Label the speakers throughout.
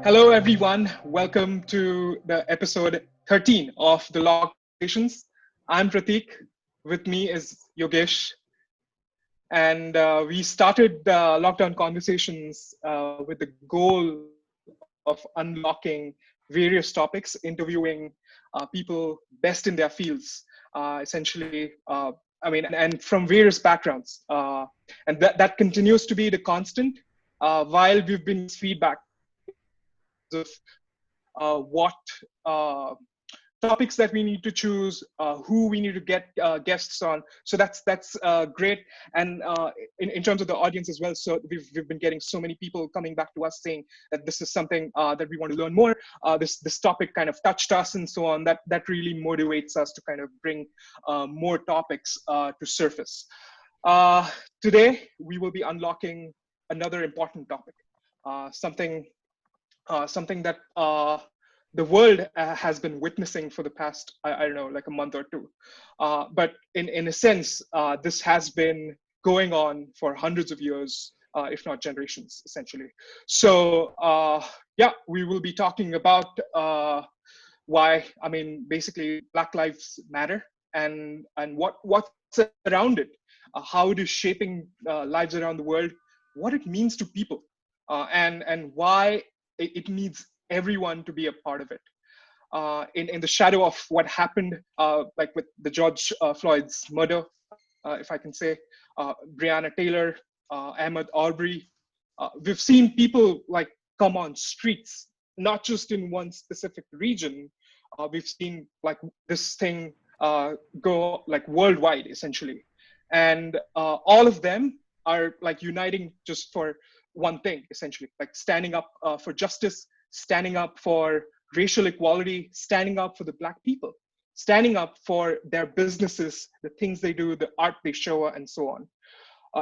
Speaker 1: Hello, everyone. Welcome to the episode 13 of the Lockdown Conversations. I'm Pratik. With me is Yogesh. And we started Lockdown Conversations with the goal of unlocking various topics, interviewing people best in their fields, essentially. And from various backgrounds. And that continues to be the constant while we've been feedback of what topics that we need to choose, who we need to get guests on. So that's great. And in terms of the audience as well, so we've been getting so many people coming back to us saying that this is something that we want to learn more. This topic kind of touched us and so on. That really motivates us to kind of bring more topics to surface. Today we will be unlocking another important topic, something that the world has been witnessing for the past, I don't know, like a month or two. But in a sense, this has been going on for hundreds of years, if not generations, essentially. So yeah, we will be talking about why, basically Black Lives Matter and what's around it, how it is shaping lives around the world, what it means to people, and why it needs everyone to be a part of it. In the shadow of what happened, like with the George Floyd's murder, if I can say, Breonna Taylor, Ahmaud Arbery, we've seen people like come on streets, not just in one specific region. We've seen like this thing go like worldwide, essentially. And all of them are like uniting just for one thing, essentially, like standing up for justice, standing up for racial equality, standing up for the Black people, standing up for their businesses, the things they do, the art they show, and so on.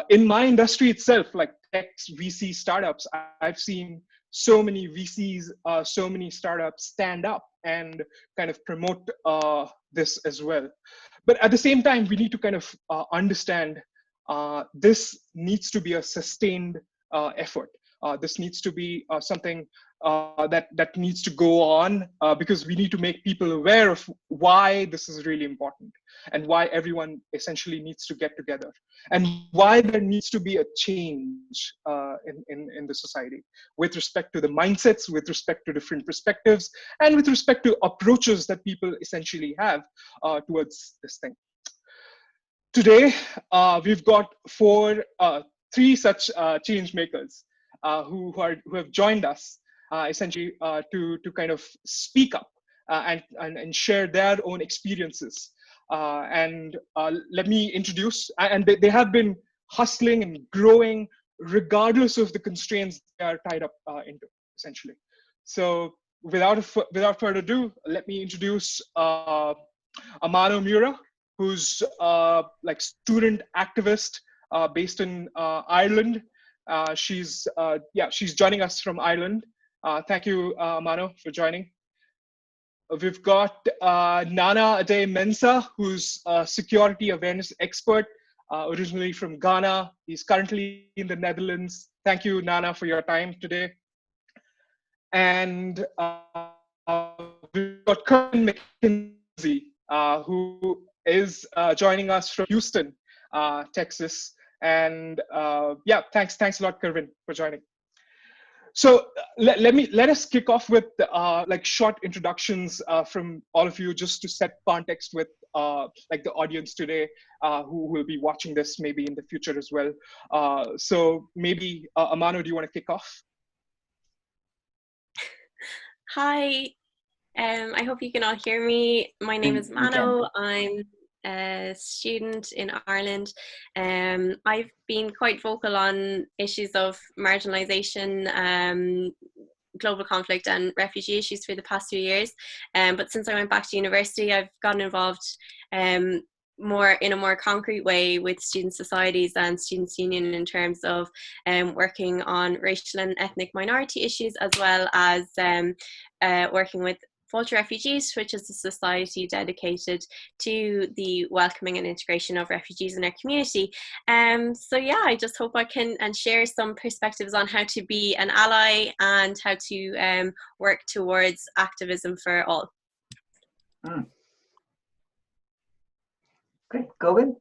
Speaker 1: In my industry itself, like tech VC startups, I've seen so many VCs, so many startups stand up and kind of promote this as well. But at the same time, we need to kind of understand this needs to be a sustained effort. This needs to be something that needs to go on because we need to make people aware of why this is really important and why everyone essentially needs to get together and why there needs to be a change in the society with respect to the mindsets, with respect to different perspectives, and with respect to approaches that people essentially have towards this thing. Today, we've got three such change makers who have joined us essentially to kind of speak up and share their own experiences. And let me introduce, and they have been hustling and growing regardless of the constraints they are tied up into, essentially. So without further ado, let me introduce Amano Miura, who's like student activist based in Ireland. She's joining us from Ireland. Thank you, Mano, for joining. We've got Nana Addae-Mensah, who's a security awareness expert, originally from Ghana. He's currently in the Netherlands. Thank you, Nana, for your time today. And we've got Kerwin Mckenzie, who is joining us from Houston, Texas. And thanks a lot, Kerwin, for joining. So let us kick off with like short introductions from all of you, just to set context with like the audience today who will be watching this maybe in the future as well. So maybe Amano, do you want to kick off?
Speaker 2: Hi, I hope you can all hear me. My name is Mano. I'm a student in Ireland. I've been quite vocal on issues of marginalisation, global conflict and refugee issues for the past few years. But since I went back to university, I've gotten involved more in a more concrete way with student societies and students' union in terms of working on racial and ethnic minority issues, as well as working with Vulture Refugees, which is a society dedicated to the welcoming and integration of refugees in our community. So yeah, I just hope I can share some perspectives on how to be an ally and how to work towards activism for all.
Speaker 3: Great. Kerwin?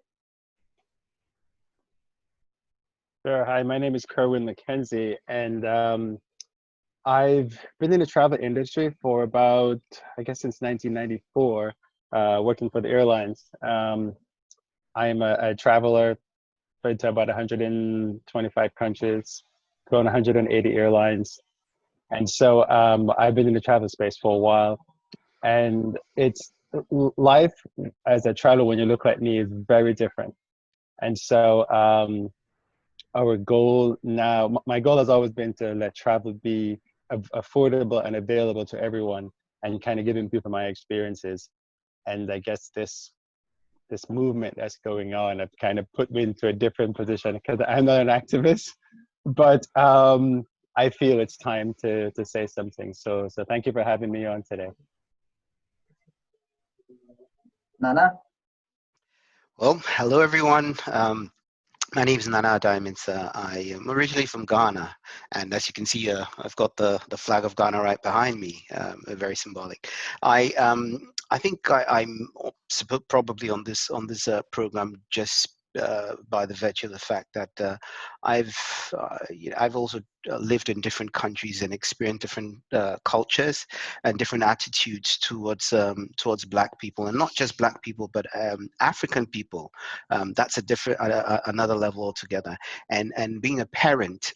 Speaker 4: Sure. Hi, my name is Kerwin Mckenzie, and I've been in the travel industry for about, I guess, since 1994, working for the airlines. I am a traveler, been to about 125 countries, flown 180 airlines. And so I've been in the travel space for a while. And it's life as a traveler, when you look like me, is very different. And so our goal now, my goal has always been to let travel be affordable and available to everyone, and kind of giving people my experiences. And I guess this movement that's going on have kind of put me into a different position, because I'm not an activist, but I feel it's time to say something. So thank you for having me on today.
Speaker 3: Nana?
Speaker 5: Well, hello everyone. My name is Addae-Mensah. I am originally from Ghana, and as you can see, I've got the flag of Ghana right behind me, very symbolic. I think I'm probably on this program just by the virtue of the fact that I've also lived in different countries and experienced different cultures and different attitudes towards Black people, and not just Black people, but African people. That's a different another level altogether. And being a parent,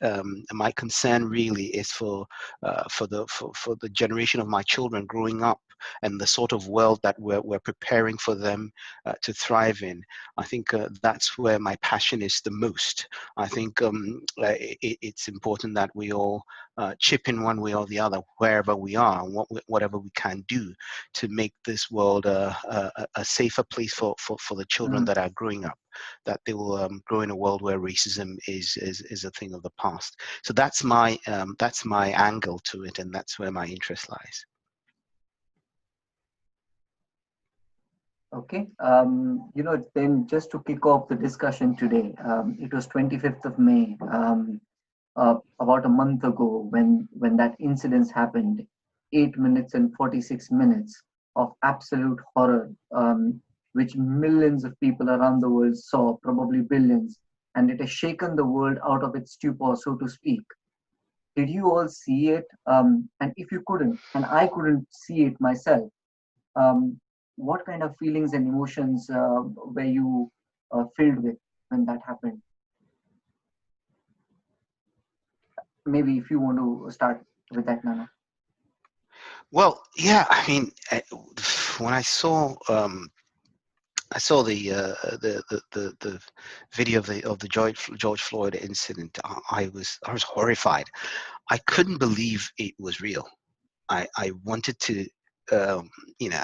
Speaker 5: my concern really is for the generation of my children growing up, and the sort of world that we're preparing for them to thrive in. I think that's where my passion is the most. I think it's important that we all chip in one way or the other, wherever we are, and whatever we can do to make this world a safer place for the children that are growing up, that they will grow in a world where racism is a thing of the past. So that's my angle to it, and that's where my interest lies.
Speaker 3: Okay. Then just to kick off the discussion today, it was 25th of May, about a month ago, when that incident happened. 8 minutes and 46 minutes of absolute horror, which millions of people around the world saw, probably billions, and it has shaken the world out of its stupor, so to speak. Did you all see it? And if you couldn't, and I couldn't see it myself, what kind of feelings and emotions were you filled with when that happened? Maybe if you want to start with that, Nana.
Speaker 5: Well, yeah, I mean, when I saw the video of the George Floyd incident, I was horrified. I couldn't believe it was real. I wanted to, I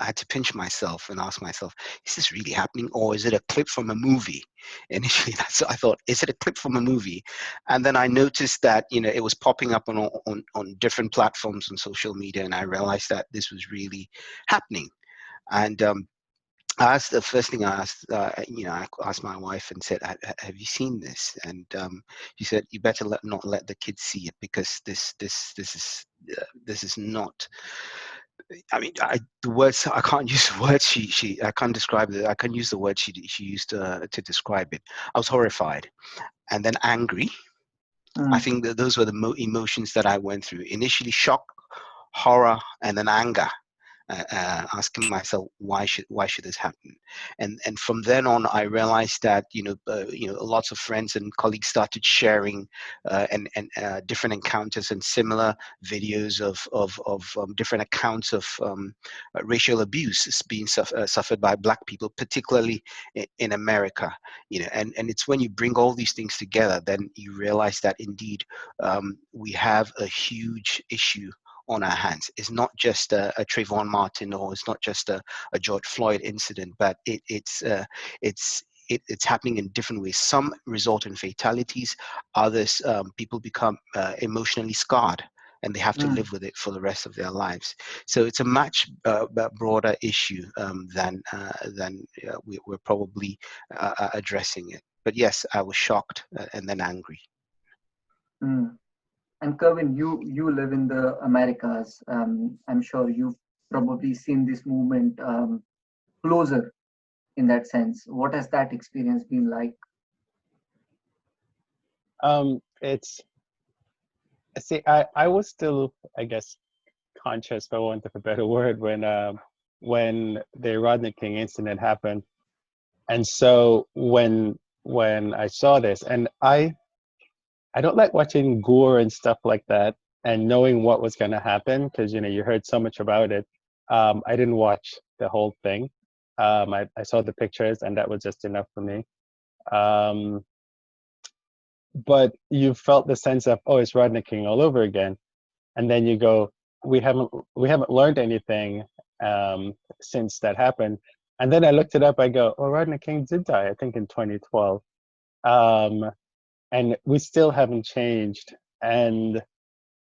Speaker 5: had to pinch myself and ask myself, is this really happening, or is it a clip from a movie? Initially, that's what I thought. Is it a clip from a movie? And then I noticed that it was popping up on different platforms on social media, and I realized that this was really happening. And the first thing I asked, I asked my wife and said, "Have you seen this?" And she said, "You better not let the kids see it, because this is not." I mean, the words, I can't use the words I can't describe it. I can use the words she used to describe it. I was horrified, and then angry. I think that those were the emotions that I went through. Initially, shock, horror, and then anger. Asking myself, why should this happen? And from then on, I realized that lots of friends and colleagues started sharing and different encounters and similar videos of different accounts of racial abuse being suffered by Black people, particularly in America. And it's when you bring all these things together, then you realize that indeed we have a huge issue on our hands. It's not just a Trayvon Martin, or it's not just a George Floyd incident, but it's happening in different ways. Some result in fatalities, others people become emotionally scarred and they have to live with it for the rest of their lives. So it's a much broader issue than we're probably addressing it. But yes, I was shocked and then angry.
Speaker 3: And Kerwin, you live in the Americas. I'm sure you've probably seen this movement closer in that sense. What has that experience been like?
Speaker 4: It's, see, I was still, I guess, conscious, for want of a better word, when the Rodney King incident happened. And so when I saw this, and I don't like watching gore and stuff like that, and knowing what was going to happen, because you heard so much about it. I didn't watch the whole thing. I saw the pictures, and that was just enough for me. But you felt the sense of, oh, it's Rodney King all over again, and then you go, we haven't learned anything since that happened. And then I looked it up. I go, oh, Rodney King did die, I think, in 2012. And we still haven't changed. And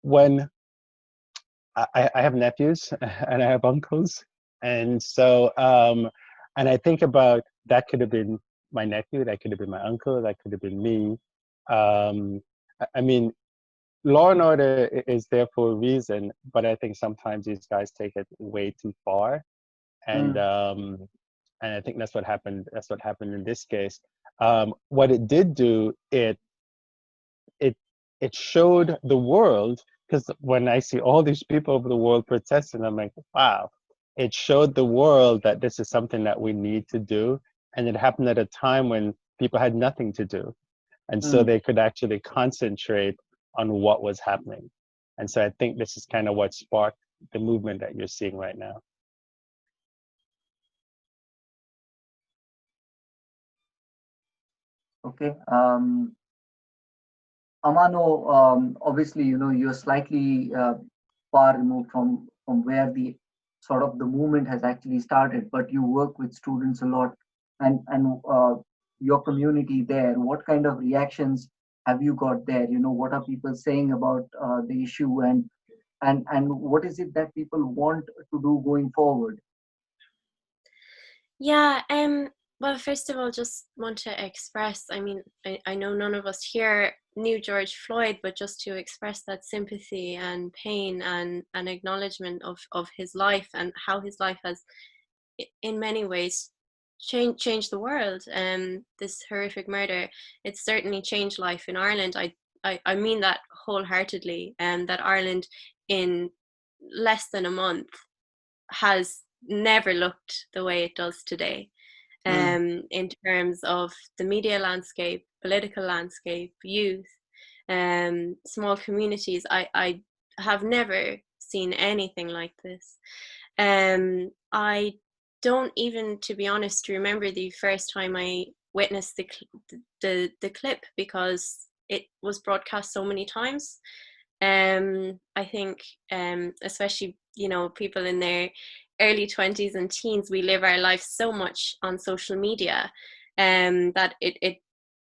Speaker 4: when I have nephews and I have uncles, and so and I think about, that could have been my nephew, that could have been my uncle, that could have been me. I mean, law and order is there for a reason, but I think sometimes these guys take it way too far, and I think that's what happened. That's what happened in this case. What it did do, it showed the world, because when I see all these people over the world protesting, I'm like, wow. It showed the world that this is something that we need to do, and it happened at a time when people had nothing to do, and so they could actually concentrate on what was happening. And so I think this is kind of what sparked the movement that you're seeing right now.
Speaker 3: Okay. Amano, obviously, you're slightly far removed from where the sort of the movement has actually started, but you work with students a lot, and your community there. What kind of reactions have you got there? What are people saying about the issue, and what is it that people want to do going forward?
Speaker 2: Yeah, well, first of all, just want to express, I mean, I know none of us here knew George Floyd, but just to express that sympathy and pain and acknowledgement of his life, and how his life has, in many ways, changed the world. This horrific murder, it's certainly changed life in Ireland. I mean that wholeheartedly, and that Ireland in less than a month has never looked the way it does today, in terms of the media landscape, political landscape, youth, small communities. I have never seen anything like this. I don't even, to be honest, remember the first time I witnessed the clip, because it was broadcast so many times. I think, especially, people in their early 20s and teens, we live our lives so much on social media, that it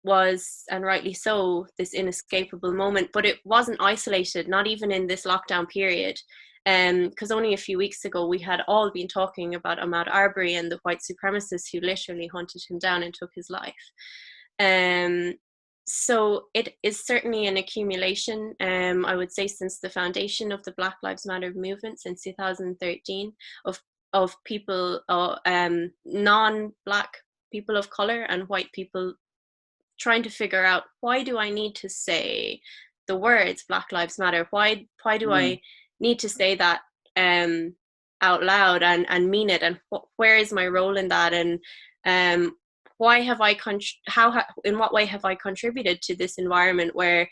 Speaker 2: was, and rightly so, this inescapable moment. But it wasn't isolated, not even in this lockdown period, because only a few weeks ago we had all been talking about Ahmaud Arbery and the white supremacists who literally hunted him down and took his life. So it is certainly an accumulation, I would say, since the foundation of the Black Lives Matter movement since 2013, of people, non-Black people of color and white people, trying to figure out, why do I need to say the words Black Lives Matter? Why do I need to say that out loud and mean it? And where is my role in that? And why have I in what way have I contributed to this environment where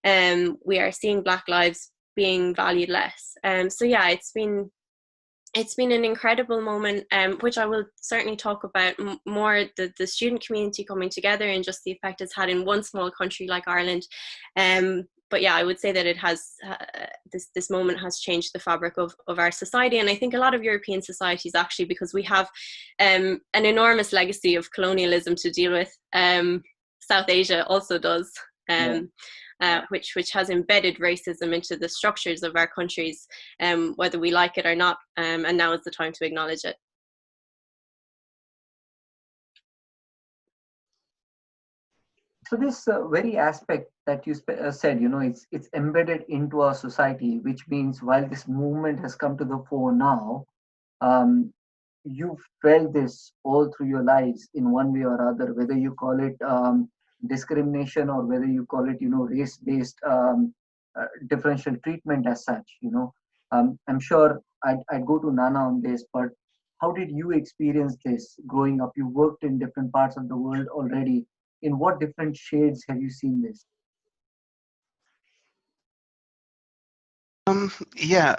Speaker 2: we are seeing Black lives being valued less? So yeah, it's been an incredible moment, which I will certainly talk about more, the student community coming together and just the effect it's had in one small country like Ireland. But yeah, I would say that it has, this moment has changed the fabric of our society, and I think a lot of European societies actually, because we have an enormous legacy of colonialism to deal with. South Asia also does. which has embedded racism into the structures of our countries, whether we like it or not. And now is the time to acknowledge it.
Speaker 3: So this very aspect that you said, it's embedded into our society, which means while this movement has come to the fore now, um, you've felt this all through your lives in one way or other, whether you call it discrimination or whether you call it, race-based differential treatment as such. I'm sure I'd go to Nana on this, but how did you experience this growing up? You worked in different parts of the world already. In what different shades have you seen this?
Speaker 5: Yeah,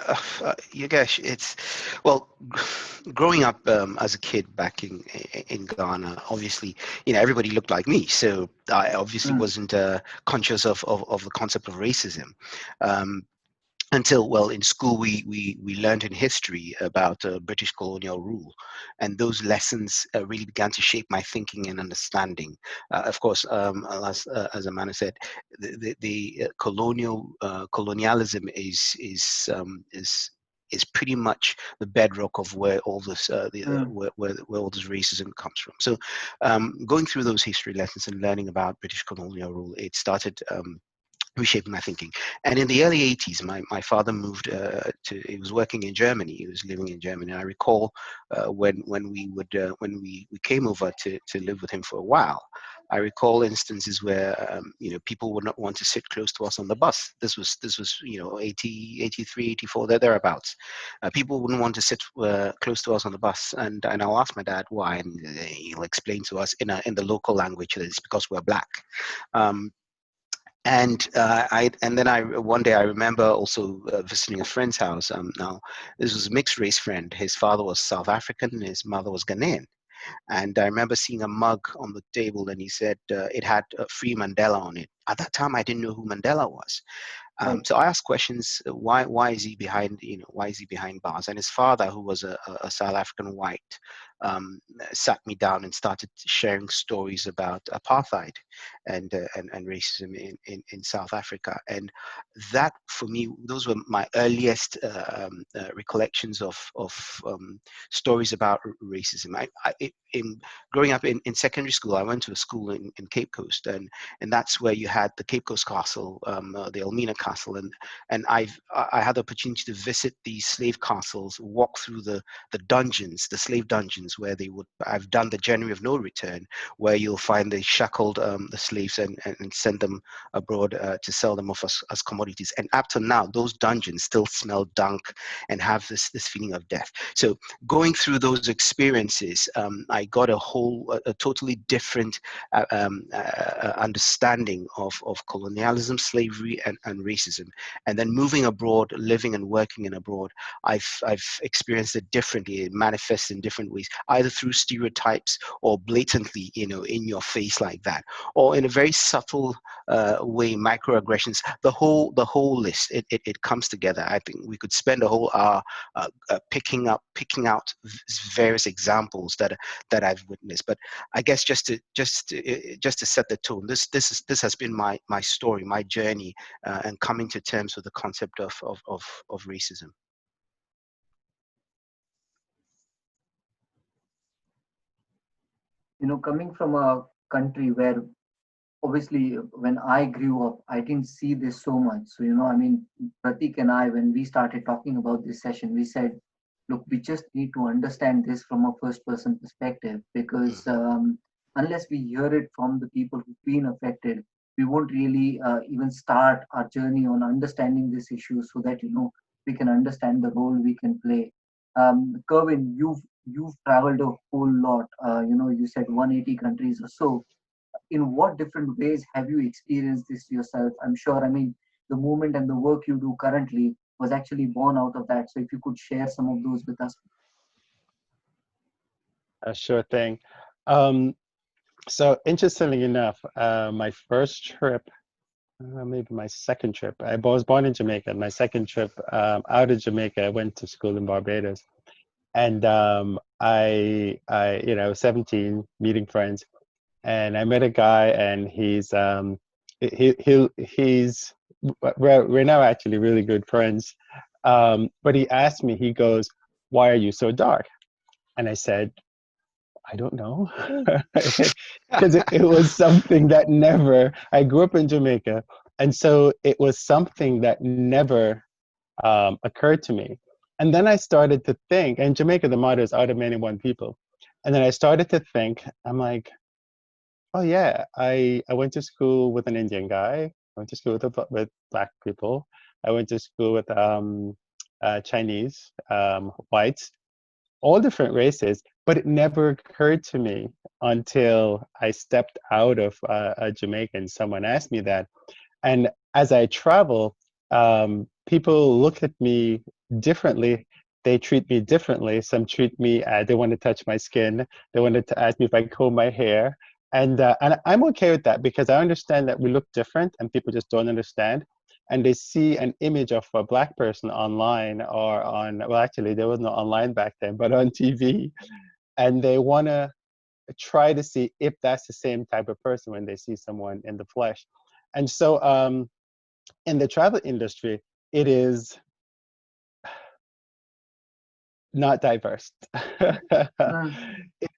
Speaker 5: Yogesh, it's well, growing up as a kid back in Ghana. Obviously, everybody looked like me, so I obviously wasn't conscious of the concept of racism. Until, well, in school we learned in history about British colonial rule, and those lessons really began to shape my thinking and understanding. Of course, as Amano said, the colonialism is pretty much the bedrock of where all this where all this racism comes from. So going through those history lessons and learning about British colonial rule, it started reshaping my thinking. And in the early 80s, my father moved he was working in Germany. He was living in Germany. I recall when we came over to live with him for a while. I recall instances where people would not want to sit close to us on the bus. This was 80, 83, 84, thereabouts. People wouldn't want to sit close to us on the bus, and I'll ask my dad why, and he'll explain to us in the local language that it's because we're black. And one day I remember also visiting a friend's house. Now this was a mixed race friend. His father was South African and his mother was Ghanaian. And I remember seeing a mug on the table, and he said it had Free Mandela on it. At that time, I didn't know who Mandela was. So I asked questions. Why is he behind? Why is he behind bars? And his father, who was a South African white, sat me down and started sharing stories about apartheid and racism in South Africa. And that, for me, those were my earliest recollections of stories about racism. In growing up in secondary school, I went to a school in Cape Coast, and that's where you had the Cape Coast Castle, the Elmina Castle, and I had the opportunity to visit these slave castles, walk through the dungeons, the slave dungeons, where I've done the journey of no return, where you'll find they shackled the slaves and send them abroad to sell them off as commodities. And up to now, those dungeons still smell dunk and have this feeling of death. So going through those experiences, I got a totally different understanding of colonialism, slavery, and racism. And then moving abroad, living and working in abroad, I've experienced it differently. It manifests in different ways, either through stereotypes or blatantly, in your face like that, or in a very subtle way, microaggressions. The whole list, it comes together. I think we could spend a whole hour picking out various examples that I've witnessed. But I guess just to set the tone, this has been my story, my journey, and coming to terms with the concept of racism.
Speaker 3: Coming from a country where obviously when I grew up, I didn't see this so much. So, Pratik and I, when we started talking about this session, we said, look, we just need to understand this from a first person perspective, because unless we hear it from the people who've been affected, we won't really even start our journey on understanding this issue, so that, we can understand the role we can play. Kerwin, you've traveled a whole lot. You said 180 countries or so. In what different ways have you experienced this yourself? I'm sure, the movement and the work you do currently was actually born out of that. So if you could share some of those with us.
Speaker 4: Sure thing. So interestingly enough, my first trip, maybe my second trip, I was born in Jamaica. My second trip out of Jamaica, I went to school in Barbados. And I was 17, meeting friends. And I met a guy, and he's he's we're now actually really good friends. But he asked me, he goes, "Why are you so dark?" And I said, "I don't know," because it was something that never. I grew up in Jamaica, and so it was something that never occurred to me. And then I started to think, in Jamaica, the motto is out of many, one people. And then I started to think, I'm like, oh yeah, I went to school with an Indian guy. I went to school with black people. I went to school with Chinese, whites, all different races. But it never occurred to me until I stepped out of Jamaica and someone asked me that. And as I travel, people look at me differently. They treat me differently. Some treat me, they want to touch my skin. They wanted to ask me if I comb my hair. And I'm okay with that because I understand that we look different and people just don't understand. And they see an image of a black person online or on, well, actually, there was no online back then, but on TV. And they want to try to see if that's the same type of person when they see someone in the flesh. And so in the travel industry, it is not diverse.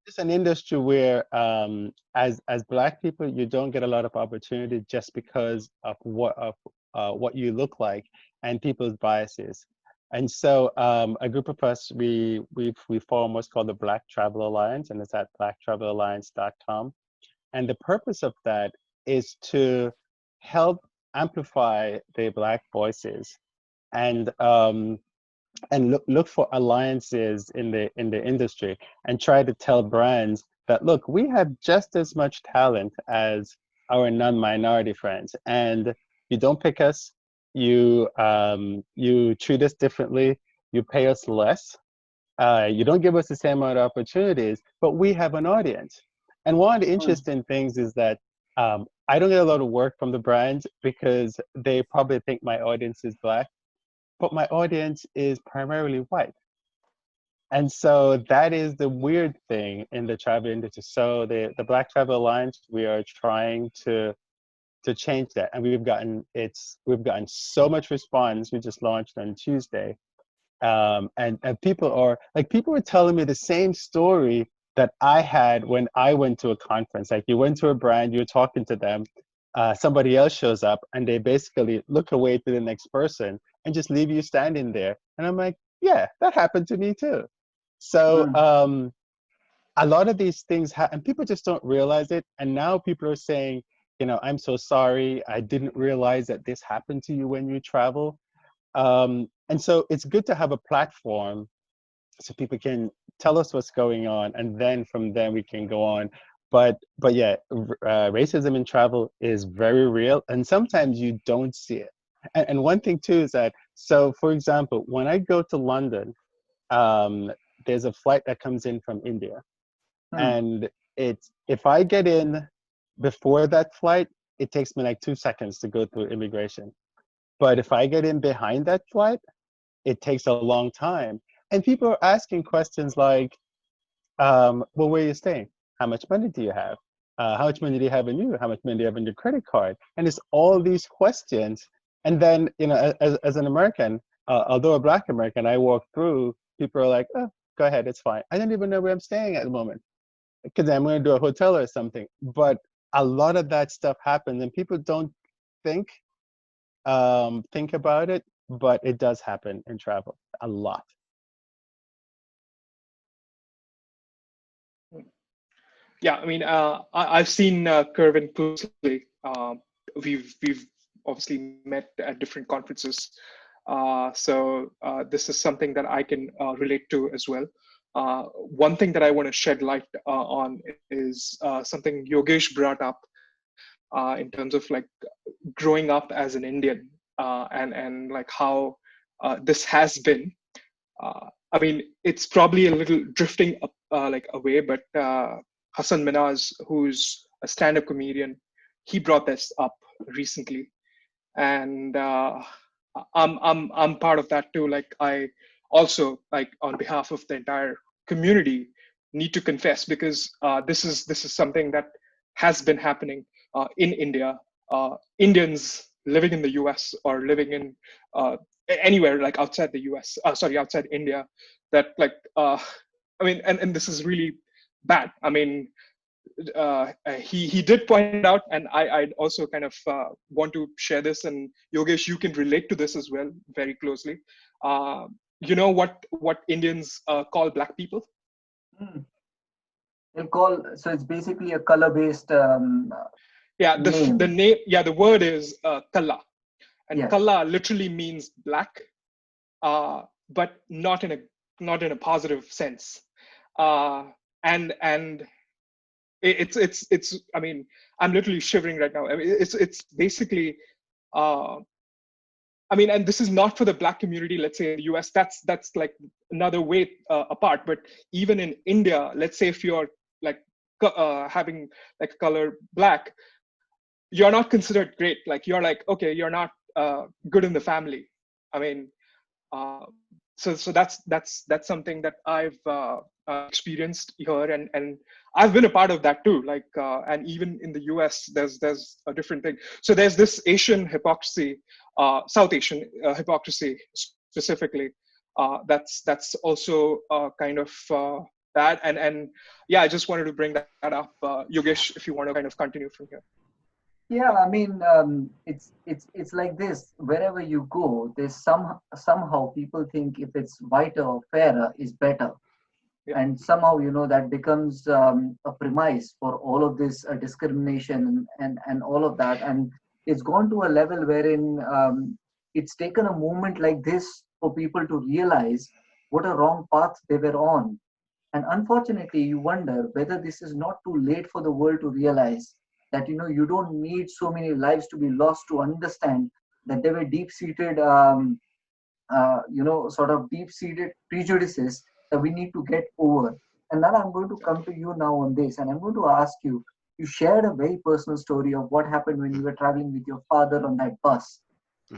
Speaker 4: It's an industry where, as Black people, you don't get a lot of opportunity just because of what you look like and people's biases. And so a group of us, we form what's called the Black Travel Alliance, and it's at blacktravelalliance.com. And the purpose of that is to help amplify the Black voices and look for alliances in the industry and try to tell brands that, look, we have just as much talent as our non-minority friends, and you don't pick us, you treat us differently, you pay us less, you don't give us the same amount of opportunities, but we have an audience. And one of the interesting things is that I don't get a lot of work from the brands because they probably think my audience is Black, but my audience is primarily white. And so that is the weird thing in the travel industry. So the Black Travel Alliance, we are trying to change that. And we've gotten so much response. We just launched on Tuesday. And people were telling me the same story that I had when I went to a conference. Like, you went to a brand, you're talking to them, somebody else shows up and they basically look away to the next person and just leave you standing there. And I'm like, yeah, that happened to me too. So a lot of these things and people just don't realize it. And now people are saying, I'm so sorry, I didn't realize that this happened to you when you travel. And so it's good to have a platform so people can tell us what's going on, and then from then we can go on. But yeah, racism in travel is very real, and sometimes you don't see it. And one thing too is that, so for example, when I go to London, there's a flight that comes in from India, and if I get in before that flight, it takes me like 2 seconds to go through immigration. But if I get in behind that flight, it takes a long time. And people are asking questions like, well, where are you staying? How much money do you have? How much money do you have in you? How much money do you have in your credit card? And it's all these questions. And then, as an American, although a Black American, I walk through, people are like, oh, go ahead, it's fine. I don't even know where I'm staying at the moment because I'm going to do a hotel or something. But a lot of that stuff happens and people don't think about it, but it does happen in travel a lot.
Speaker 1: Yeah, I mean, I've seen Kerwin closely. We've obviously met at different conferences, so this is something that I can relate to as well. One thing that I want to shed light on is something Yogesh brought up in terms of like growing up as an Indian and like how this has been. I mean, it's probably a little drifting up, like away, but Hassan Minhaj, who's a stand-up comedian, he brought this up recently, and I'm part of that too. Like, I also, like, on behalf of the entire community, need to confess, because this is something that has been happening in India Indians living in the US or living in anywhere like outside the US, outside India, that like, I mean, and this is really bad. I mean, he did point it out, and I'd also kind of want to share this, and Yogesh, you can relate to this as well very closely. You know what Indians call black people?
Speaker 3: They'll call, so it's basically a color-based
Speaker 1: Yeah,
Speaker 3: name.
Speaker 1: the name, yeah, the word is kalla, and
Speaker 3: Yes.
Speaker 1: kalla literally means black, but not in a positive sense. And it's I mean, I'm literally shivering right now. I mean, it's basically I mean, and this is not for the black community, let's say in the US, that's like another way apart. But even in India, let's say if you're like having like color black, you're not considered great. Like you're like, okay, you're not good in the family. I mean, so that's something that I've experienced here, and I've been a part of that too. Like, and even in the US, there's a different thing. So there's this Asian hypocrisy, South Asian hypocrisy specifically. That's also kind of bad. And yeah, I just wanted to bring that up, Yogesh, if you want to kind of continue from here.
Speaker 3: Yeah, I mean, it's like this. Wherever you go, there's somehow people think if it's whiter or fairer is better,
Speaker 1: Yeah.
Speaker 3: and somehow that becomes a premise for all of this discrimination and all of that, and it's gone to a level wherein it's taken a moment like this for people to realize what a wrong path they were on, and unfortunately, you wonder whether this is not too late for the world to realize that you don't need so many lives to be lost to understand that there were deep-seated sort of deep-seated prejudices that we need to get over. And then I'm going to come to you now on this, and I'm going to ask you, you shared a very personal story of what happened when you were traveling with your father on that bus.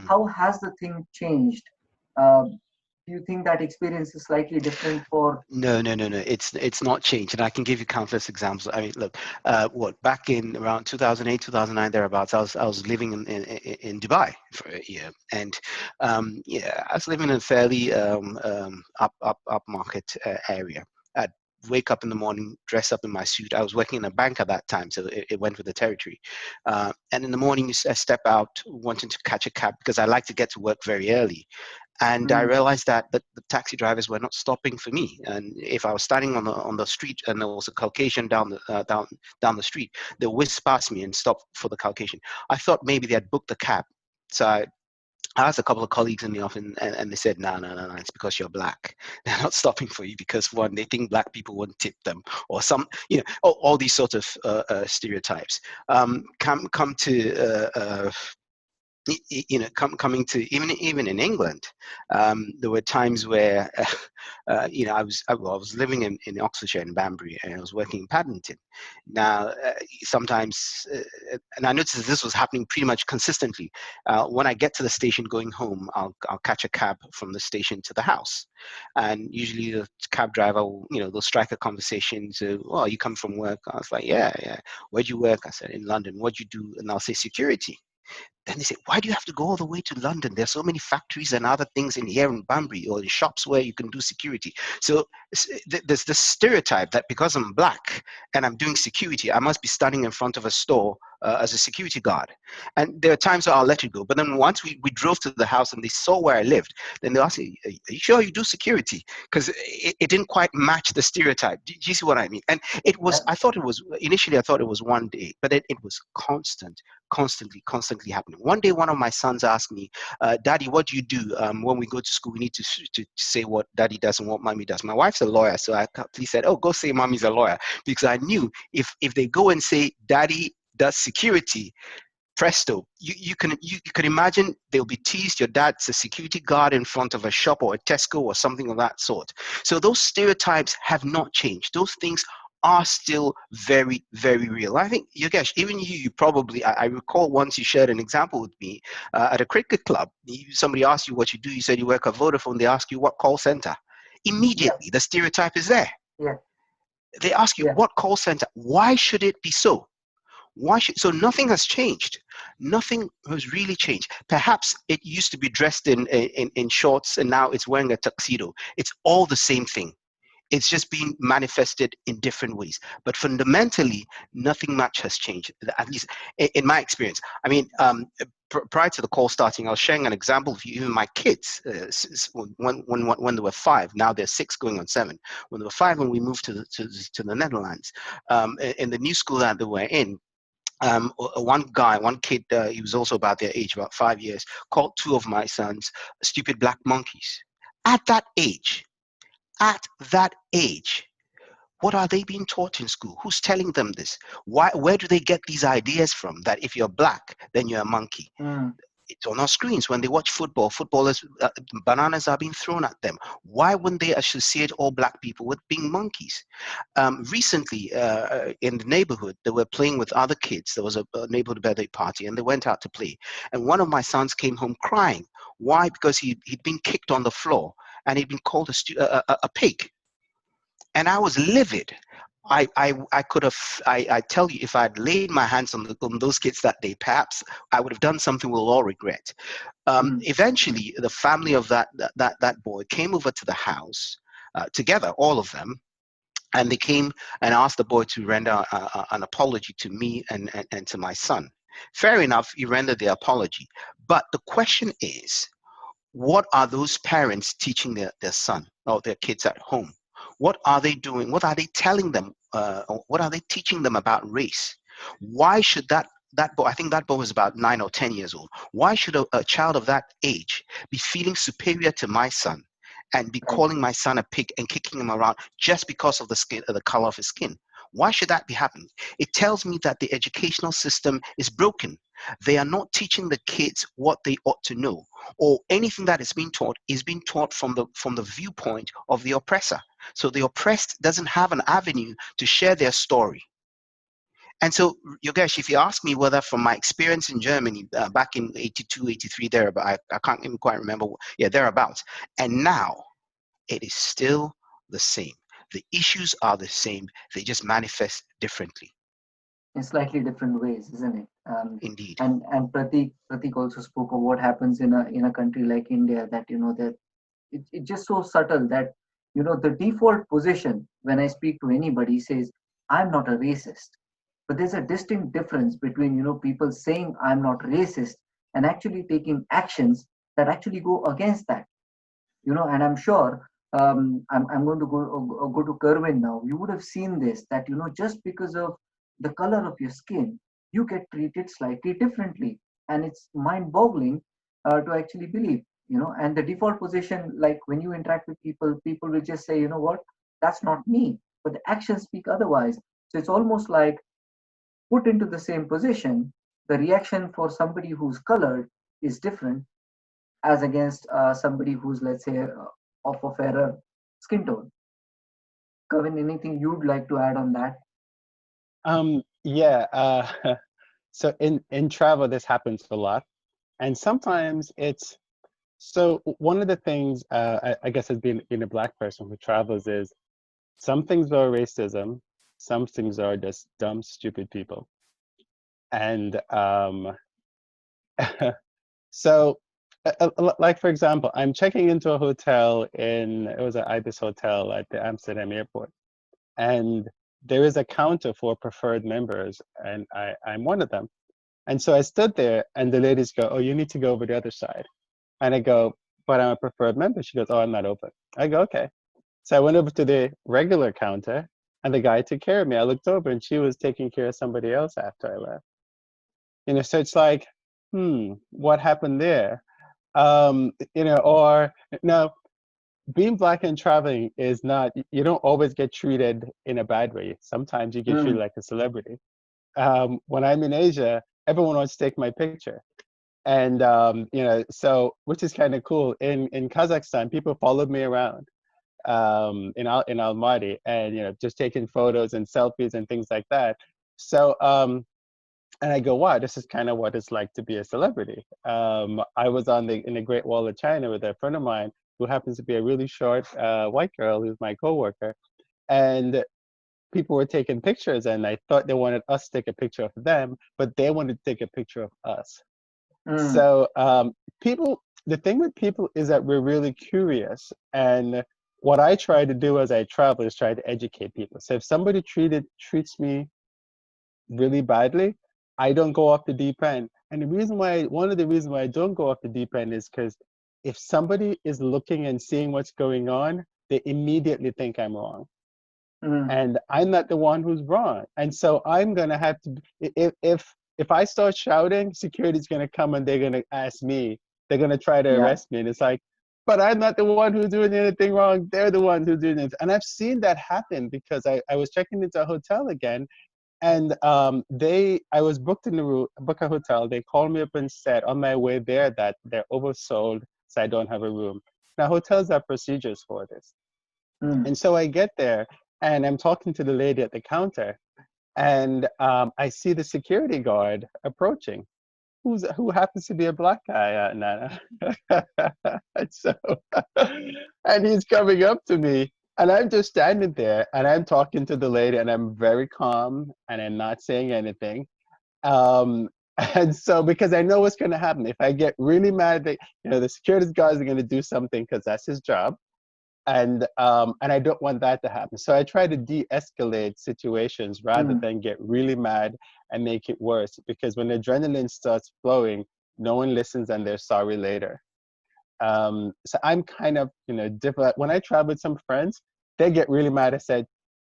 Speaker 3: How has the thing changed? Do you think that experience is slightly different for?
Speaker 5: No. It's not changed, and I can give you countless examples. I mean, look, back in around 2008, 2009, thereabouts, I was living in Dubai for a year, and yeah, I was living in a fairly up market area. I'd wake up in the morning, dress up in my suit. I was working in a bank at that time, so it went with the territory. And in the morning, I step out wanting to catch a cab because I like to get to work very early. And I realized that the taxi drivers were not stopping for me. And if I was standing on the street and there was a Caucasian down the street, they'll whiz past me and stop for the Caucasian. I thought maybe they had booked the cab. So I asked a couple of colleagues in the office, and they said, no, it's because you're black. They're not stopping for you because, one, they think black people won't tip them, or some, all these sorts of stereotypes. Come to coming to even in England, there were times where I was living in Oxfordshire in Banbury, and I was working in Paddington. Now sometimes, and I noticed this was happening pretty much consistently. When I get to the station going home, I'll catch a cab from the station to the house, and usually the cab driver will, they'll strike a conversation. So, oh, you come from work? I was like, yeah. Where'd you work? I said, in London. What'd you do? And I'll say, security. Then they say, why do you have to go all the way to London? There's so many factories and other things in here in Banbury, or the shops where you can do security. So there's this stereotype that because I'm black and I'm doing security, I must be standing in front of a store as a security guard. And there are times where I'll let it go. But then once we drove to the house and they saw where I lived, then they'll ask me, are you sure you do security? Because it didn't quite match the stereotype. Do you see what I mean? And it was, initially I thought it was one day, but it was constantly happening. One day, one of my sons asked me, Daddy, what do you do when we go to school? We need to say what Daddy does and what Mommy does. My wife's a lawyer, so I said, oh, go say Mommy's a lawyer, because I knew if they go and say Daddy does security, presto, you can imagine they'll be teased. Your dad's a security guard in front of a shop or a Tesco or something of that sort. So those stereotypes have not changed. Those things are still very, very real. I think, Yogesh, even you probably, I recall once you shared an example with me at a cricket club. Somebody asked you what you do. You said you work at Vodafone. They ask you what call center. Immediately, the stereotype is there.
Speaker 3: Yeah.
Speaker 5: They ask you what call center. Why should it be so? So nothing has changed. Nothing has really changed. Perhaps it used to be dressed in shorts and now it's wearing a tuxedo. It's all the same thing. It's just being manifested in different ways. But fundamentally, nothing much has changed, at least in my experience. I mean, prior to the call starting, I was sharing an example of even my kids. When they were 5, now they're 6 going on 7. When they were 5, when we moved to the Netherlands, in the new school that they were in, one kid, he was also about their age, about 5 years, called 2 of my sons stupid black monkeys. At that age, at that age, what are they being taught in school? Who's telling them this? Where do they get these ideas from that if you're black, then you're a monkey? It's on our screens. When they watch football, footballers, bananas are being thrown at them. Why wouldn't they associate all black people with being monkeys? Recently, in the neighborhood, they were playing with other kids. There was a neighborhood birthday party, and they went out to play. And one of my sons came home crying. Why? Because he'd been kicked on the floor, and he'd been called a pig. And I was livid. I could have, I tell you, if I'd laid my hands on those kids that day, perhaps I would have done something we'll all regret. Eventually, the family of that boy came over to the house together, all of them, and they came and asked the boy to render an apology to me and to my son. Fair enough, he rendered the apology. But the question is, what are those parents teaching their son or their kids at home? What are they doing? What are they telling them? What are they teaching them about race? Why should that boy, I think that boy was about 9 or 10 years old. Why should a child of that age be feeling superior to my son and be calling my son a pig and kicking him around just because of the color of his skin? Why should that be happening? It tells me that the educational system is broken. They are not teaching the kids what they ought to know, or anything that is being taught from the viewpoint of the oppressor. So the oppressed doesn't have an avenue to share their story. And so, Yogesh, if you ask me whether from my experience in Germany back in 82, 83, thereabout, I can't even quite remember, thereabouts, and now it is still the same. The issues are the same, they just manifest differently.
Speaker 3: In slightly different ways, isn't it?
Speaker 5: Indeed.
Speaker 3: And Pratik also spoke of what happens in a country like India, that that it's just so subtle that the default position when I speak to anybody says I'm not a racist, but there's a distinct difference between people saying I'm not racist and actually taking actions that actually go against that. And I'm sure I'm going to go to Kerwin now. You would have seen this, that just because of the color of your skin, you get treated slightly differently, and it's mind-boggling to actually believe. And the default position, like when you interact with people will just say, what, that's not me, but the actions speak otherwise. So it's almost like, put into the same position, the reaction for somebody who's colored is different as against somebody who's, let's say, of a fairer skin tone. Kevin, anything you'd like to add on that?
Speaker 4: So in travel, this happens a lot, and sometimes it's, so one of the things I guess as being a black person who travels is, some things are racism, some things are just dumb, stupid people. And so like, for example, I'm checking into a hotel it was an Ibis hotel at the Amsterdam airport, and there is a counter for preferred members, and I'm one of them. And so I stood there, and the ladies go, "Oh, you need to go over the other side." And I go, "But I'm a preferred member." She goes, "Oh, I'm not open." I go, "Okay." So I went over to the regular counter, and the guy took care of me. I looked over, and she was taking care of somebody else after I left. So it's like, what happened there? Or no, being black and traveling is not, you don't always get treated in a bad way. Sometimes you get treated like a celebrity. When I'm in Asia, everyone wants to take my picture. And, so, which is kind of cool. In Kazakhstan, people followed me around in Almaty, and, just taking photos and selfies and things like that. So, and I go, wow, this is kind of what it's like to be a celebrity. I was in the Great Wall of China with a friend of mine who happens to be a really short white girl who's my coworker. And people were taking pictures, and I thought they wanted us to take a picture of them, but they wanted to take a picture of us. So people, the thing with people is that we're really curious, and what I try to do as I travel is try to educate people. So if somebody treats me really badly, I don't go off the deep end. And one of the reasons why I don't go off the deep end is because if somebody is looking and seeing what's going on, they immediately think I'm wrong. And I'm not the one who's wrong. And so I'm gonna have to, if I start shouting, security's gonna come and they're gonna ask me, they're gonna try to arrest me. And it's like, but I'm not the one who's doing anything wrong. They're the ones who's doing it. And I've seen that happen because I was checking into a hotel again, and I was booked in book a hotel. They called me up and said on my way there that they're oversold, so I don't have a room. Now hotels have procedures for this. And so I get there and I'm talking to the lady at the counter, and I see the security guard approaching, who happens to be a black guy, Nana. And so, and he's coming up to me, and I'm just standing there, and I'm talking to the lady, and I'm very calm, and I'm not saying anything. And so, because I know what's going to happen, if I get really mad, the security guards are going to do something because that's his job. And I don't want that to happen. So I try to de-escalate situations rather than get really mad and make it worse. Because when adrenaline starts flowing, no one listens and they're sorry later. So I'm kind of, different. When I travel with some friends, they get really mad. I said,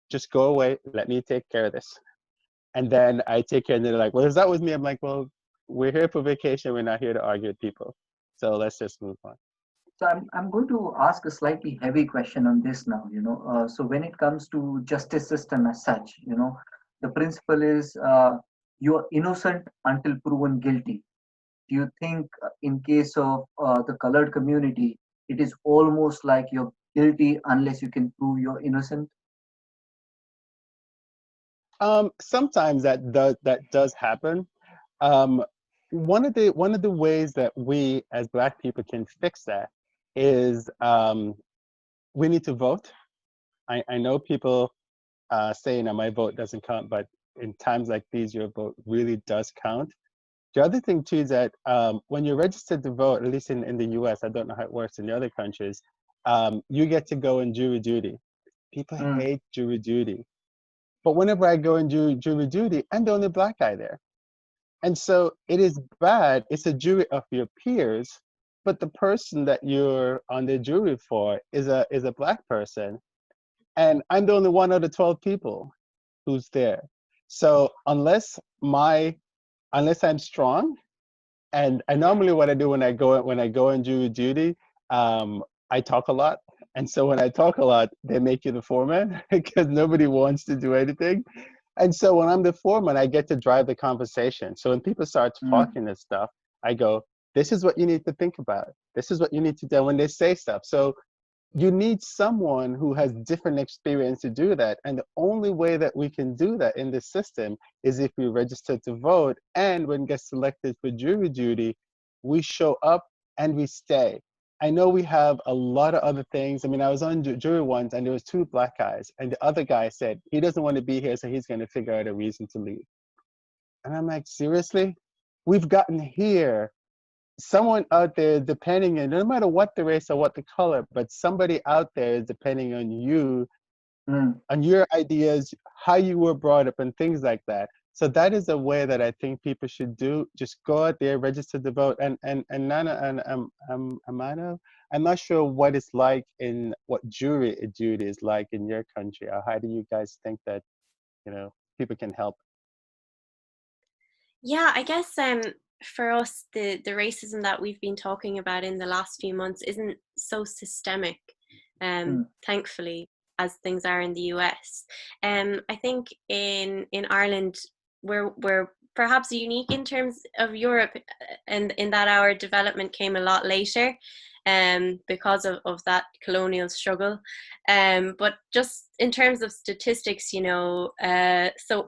Speaker 4: just go away. Let me take care of this. And then I take care, and they're like, well, is that with me? I'm like, well, we're here for vacation. We're not here to argue with people. So let's just move on.
Speaker 3: So I'm going to ask a slightly heavy question on this now. So when it comes to justice system as such, the principle is you are innocent until proven guilty. Do you think in case of the colored community, it is almost like you're guilty unless you can prove you're innocent?
Speaker 4: Sometimes that does happen. One of the ways that we as Black people can fix that is we need to vote. I know people say, my vote doesn't count, but in times like these, your vote really does count. The other thing too is that when you're registered to vote, at least in the US, I don't know how it works in the other countries, you get to go in jury duty. People hate jury duty. But whenever I go and do jury duty, I'm the only Black guy there. And so it is bad. It's a jury of your peers, but the person that you're on the jury for is a Black person. And I'm the only one out of 12 people who's there. So unless I'm strong, and normally what I do when I go and jury duty, I talk a lot. And so when I talk a lot, they make you the foreman because nobody wants to do anything. And so when I'm the foreman, I get to drive the conversation. So when people start talking and stuff, I go, this is what you need to think about. This is what you need to do when they say stuff. So you need someone who has different experience to do that. And the only way that we can do that in this system is if we register to vote. And when we get selected for jury duty, we show up and we stay. I know we have a lot of other things. I mean, I was on jury once and there was 2 Black guys, and the other guy said he doesn't want to be here, so he's going to figure out a reason to leave. And I'm like, seriously? We've gotten here. Someone out there depending on, no matter what the race or what the color, but somebody out there is depending on you, on your ideas, how you were brought up, and things like that. So that is a way that I think people should do. Just go out there, register to vote. And Nana and Amano, I'm not sure what it's like in what jury duty is like in your country. Or how do you guys think that people can help?
Speaker 2: Yeah, I guess for us, the racism that we've been talking about in the last few months isn't so systemic, thankfully, as things are in the US. I think in Ireland, we're perhaps unique in terms of Europe, and in that our development came a lot later, because of that colonial struggle. But just in terms of statistics, so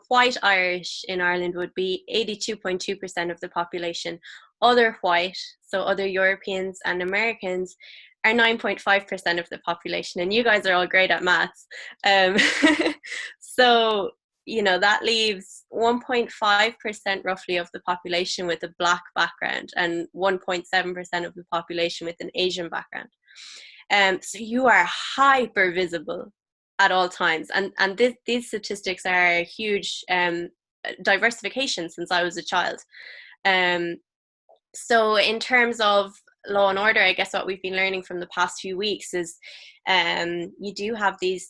Speaker 2: white Irish in Ireland would be 82.2% of the population. Other white, so other Europeans and Americans, are 9.5% of the population, and you guys are all great at maths. So, you know, that leaves 1.5% roughly of the population with a Black background and 1.7% of the population with an Asian background. So you are hyper visible at all times. And these statistics are a huge diversification since I was a child. So in terms of law and order, I guess what we've been learning from the past few weeks is you do have these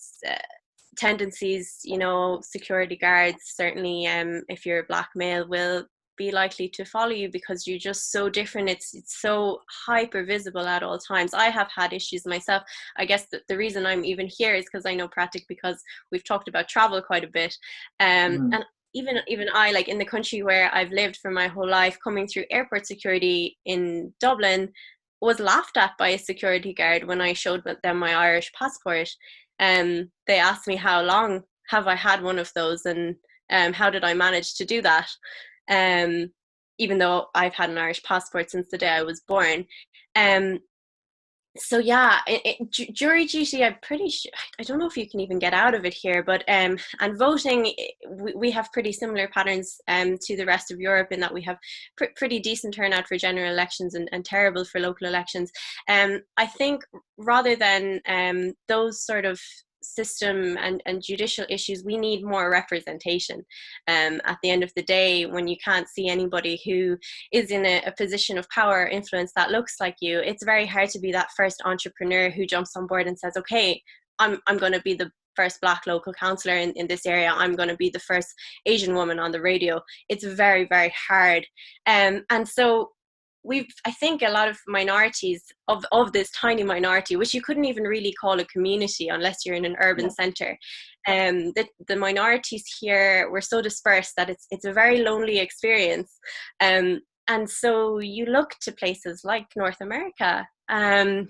Speaker 2: tendencies, you know, security guards, certainly if you're a Black male, will be likely to follow you because you're just so different. It's so hyper visible at all times. I have had issues myself. I guess the reason I'm even here is because I know Pratik, because we've talked about travel quite a bit. And even I, like in the country where I've lived for my whole life, coming through airport security in Dublin, was laughed at by a security guard when I showed them my Irish passport. They asked me how long have I had one of those, and how did I manage to do that, even though I've had an Irish passport since the day I was born. So yeah, jury duty, I'm pretty sure, I don't know if you can even get out of it here, but and voting, we have pretty similar patterns to the rest of Europe in that we have pretty decent turnout for general elections and terrible for local elections. I think rather than those sort of system and judicial issues, we need more representation. At the end of the day, when you can't see anybody who is in a position of power or influence that looks like you, it's very hard to be that first entrepreneur who jumps on board and says, okay, I'm going to be the first Black local councillor in this area, I'm going to be the first Asian woman on the radio. It's very, very hard. And so I think a lot of minorities of this tiny minority, which you couldn't even really call a community unless you're in an urban centre, the minorities here were so dispersed that it's a very lonely experience. And so you look to places like North America and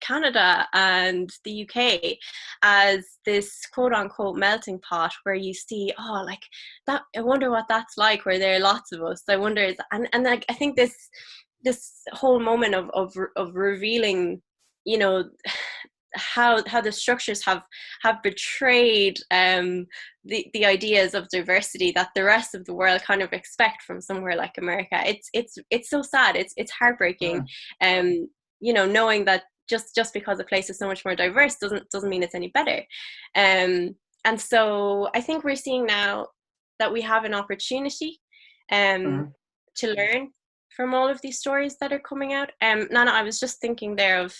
Speaker 2: Canada and the UK as this quote unquote melting pot where you see, oh, like that, I wonder what that's like where there are lots of us. I wonder, and like, I think this whole moment of revealing, you know, how the structures have betrayed the ideas of diversity that the rest of the world kind of expect from somewhere like America. It's so sad. It's heartbreaking. You know, knowing that just because a place is so much more diverse doesn't mean it's any better. And so I think we're seeing now that we have an opportunity to learn from all of these stories that are coming out. Nana, I was just thinking there of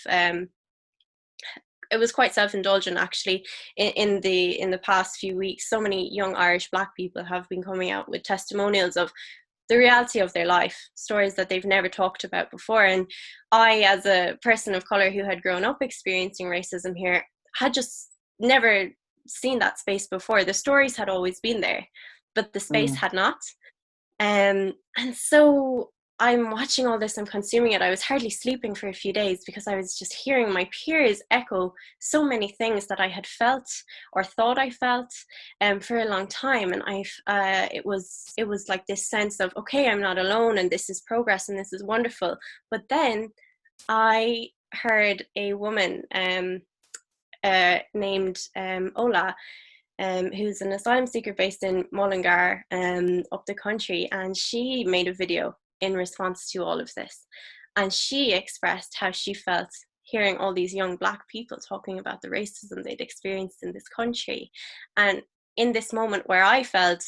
Speaker 2: it was quite self-indulgent actually. In the past few weeks, so many young Irish Black people have been coming out with testimonials of the reality of their life, stories that they've never talked about before. And I, as a person of color who had grown up experiencing racism here, had just never seen that space before. The stories had always been there, but the space had not. And so I'm watching all this, I'm consuming it. I was hardly sleeping for a few days because I was just hearing my peers echo so many things that I had felt or thought I felt for a long time. And it was like this sense of, okay, I'm not alone and this is progress and this is wonderful. But then I heard a woman named Ola, who's an asylum seeker based in Mullingar, up the country, and she made a video in response to all of this. And she expressed how she felt hearing all these young Black people talking about the racism they'd experienced in this country. And in this moment where I felt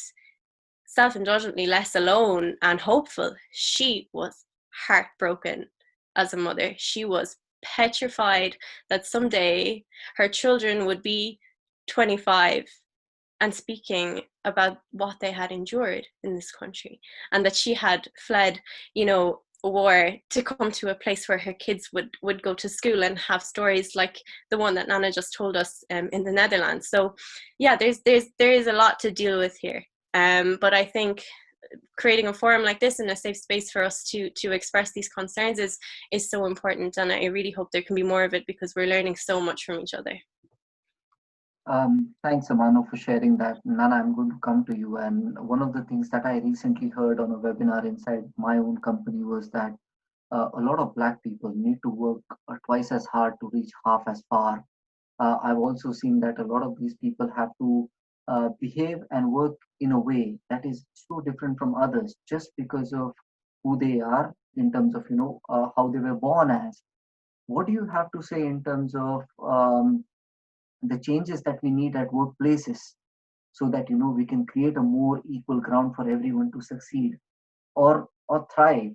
Speaker 2: self-indulgently less alone and hopeful, she was heartbroken as a mother. She was petrified that someday her children would be 25 and speaking about what they had endured in this country, and that she had fled, you know, a war to come to a place where her kids would go to school and have stories like the one that Nana just told us in the Netherlands. So yeah, there is a lot to deal with here. But I think creating a forum like this and a safe space for us to express these concerns is so important, and I really hope there can be more of it because we're learning so much from each other.
Speaker 3: Thanks, Amano, for sharing that. Nana, I'm going to come to you. And one of the things that I recently heard on a webinar inside my own company was that a lot of Black people need to work twice as hard to reach half as far I've also seen that a lot of these people have to behave and work in a way that is so different from others just because of who they are in terms of how they were born as. What do you have to say in terms of the changes that we need at workplaces so that we can create a more equal ground for everyone to succeed or thrive?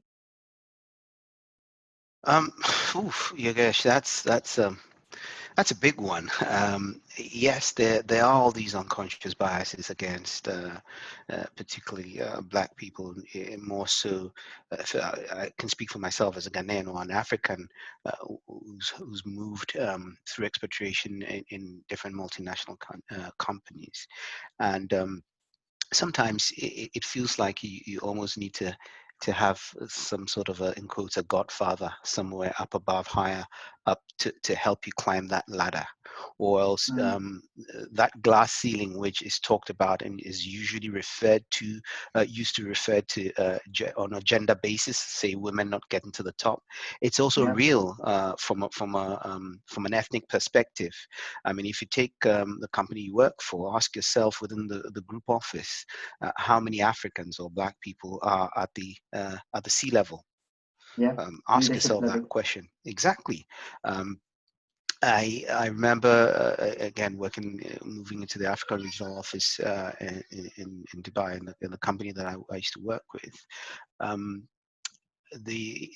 Speaker 5: Um, oof, Yogesh, that's a big one. Yes, there are all these unconscious biases against, particularly Black people, more so. I can speak for myself as a Ghanaian or an African who's moved through expatriation in different multinational companies, and sometimes it feels like you almost need to have some sort of in quotes a godfather somewhere up above, higher up, to help you climb that ladder, or else
Speaker 3: Mm,
Speaker 5: that glass ceiling, which is talked about and is usually referred to used to refer to on a gender basis, say women not getting to the top. It's also
Speaker 3: yeah,
Speaker 5: real from an ethnic perspective. I mean, if you take the company you work for, ask yourself within the group office, how many Africans or Black people are at the sea level.
Speaker 3: yeah,
Speaker 5: Ask
Speaker 3: leadership
Speaker 5: yourself that
Speaker 3: level.
Speaker 5: question. Exactly. Um, I remember again working, moving into the Africa regional office in Dubai, in the company that I used to work with. Um, the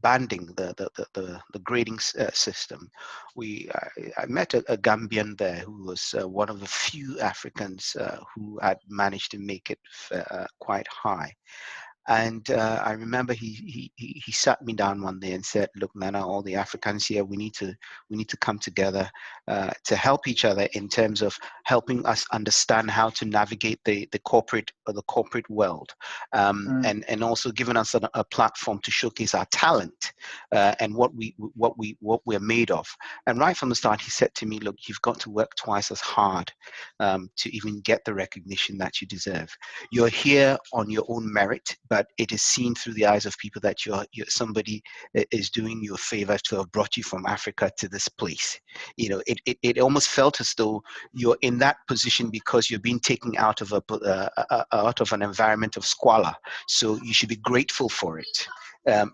Speaker 5: banding, the grading system. I met a Gambian there who was one of the few Africans who had managed to make it quite high. And I remember he sat me down one day and said, "Look, Nana, all the Africans here, we need to come together to help each other in terms of helping us understand how to navigate the corporate world,
Speaker 3: Mm,
Speaker 5: and also giving us a platform to showcase our talent and what we're made of." And right from the start, he said to me, "Look, you've got to work twice as hard to even get the recognition that you deserve. You're here on your own merit, but it is seen through the eyes of people that you're somebody is doing you a favor to have brought you from Africa to this place. You know, it almost felt as though you're in that position because you're being taken out of out of an environment of squalor. So you should be grateful for it."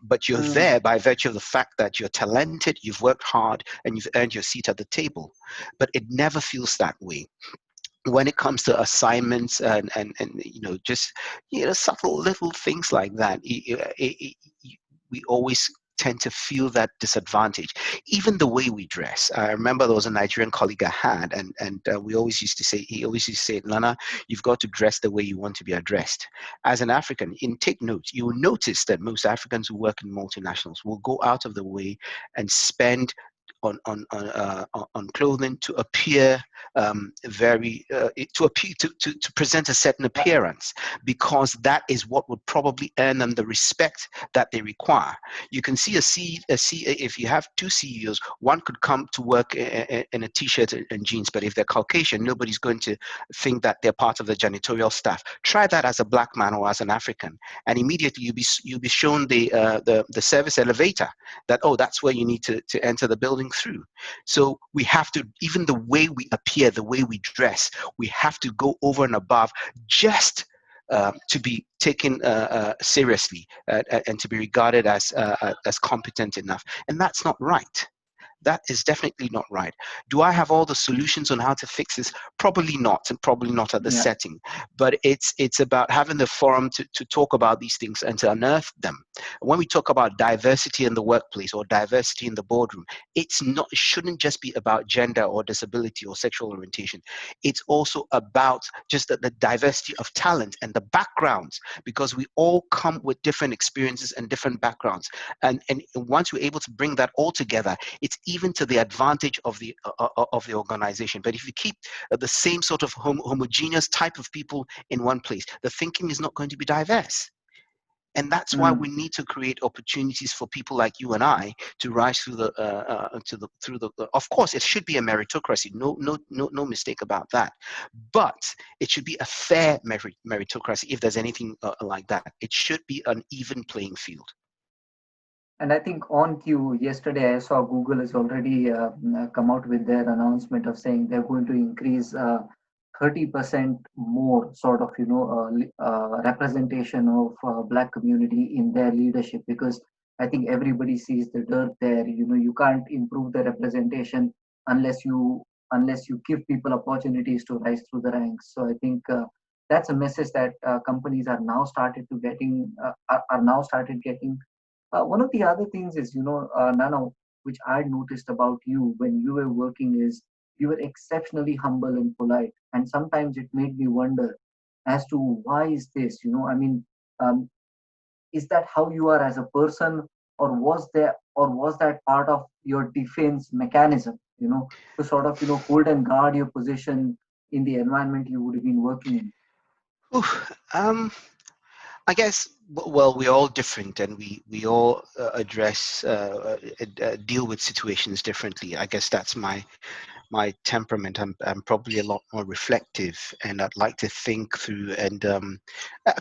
Speaker 5: But you're
Speaker 3: mm,
Speaker 5: there by virtue of the fact that you're talented, you've worked hard, and you've earned your seat at the table. But it never feels that way when it comes to assignments and just subtle little things like that. We always tend to feel that disadvantage. Even the way we dress. I remember there was a Nigerian colleague I had, and we always used to say, he always used to say, "Lana, you've got to dress the way you want to be addressed." As an African, take note, you will notice that most Africans who work in multinationals will go out of the way and spend on clothing to appear very to appear to present a certain
Speaker 3: yeah,
Speaker 5: appearance, because that is what would probably earn them the respect that they require. You can see if you have two CEOs, one could come to work in a t-shirt and jeans, but if they're Caucasian, nobody's going to think that they're part of the janitorial staff. Try that as a Black man or as an African, and immediately you'll be shown the service elevator, that, oh, that's where you need to enter the building through. So we have to, even the way we appear, the way we dress, we have to go over and above just to be taken seriously and to be regarded as competent enough. And that's not right. That is definitely not right. Do I have all the solutions on how to fix this? Probably not, and probably not at the
Speaker 3: yeah,
Speaker 5: setting. But it's about having the forum to talk about these things and to unearth them. When we talk about diversity in the workplace or diversity in the boardroom, it shouldn't just be about gender or disability or sexual orientation. It's also about just the diversity of talent and the backgrounds, because we all come with different experiences and different backgrounds. And once we're able to bring that all together, it's even to the advantage of the organization. But if you keep the same sort of homogeneous type of people in one place, the thinking is not going to be diverse. And that's why
Speaker 3: mm,
Speaker 5: we need to create opportunities for people like you and I to rise through through the. Of course, it should be a meritocracy. No mistake about that. But it should be a fair meritocracy. If there's anything like that, it should be an even playing field.
Speaker 3: And I think on cue, yesterday I saw Google has already come out with their announcement of saying they're going to increase 30% more sort of, representation of Black community in their leadership, because I think everybody sees the dirt there. You can't improve the representation unless you give people opportunities to rise through the ranks. So I think that's a message that companies are now started getting. One of the other things is, Nana, which I noticed about you when you were working is you were exceptionally humble and polite. And sometimes it made me wonder as to why is this, I mean, is that how you are as a person, or was that part of your defense mechanism, to sort of, hold and guard your position in the environment you would have been working in?
Speaker 5: Ooh, I guess, well, we're all different, and we all deal with situations differently. I guess that's my temperament. I'm probably a lot more reflective, and I'd like to think through, and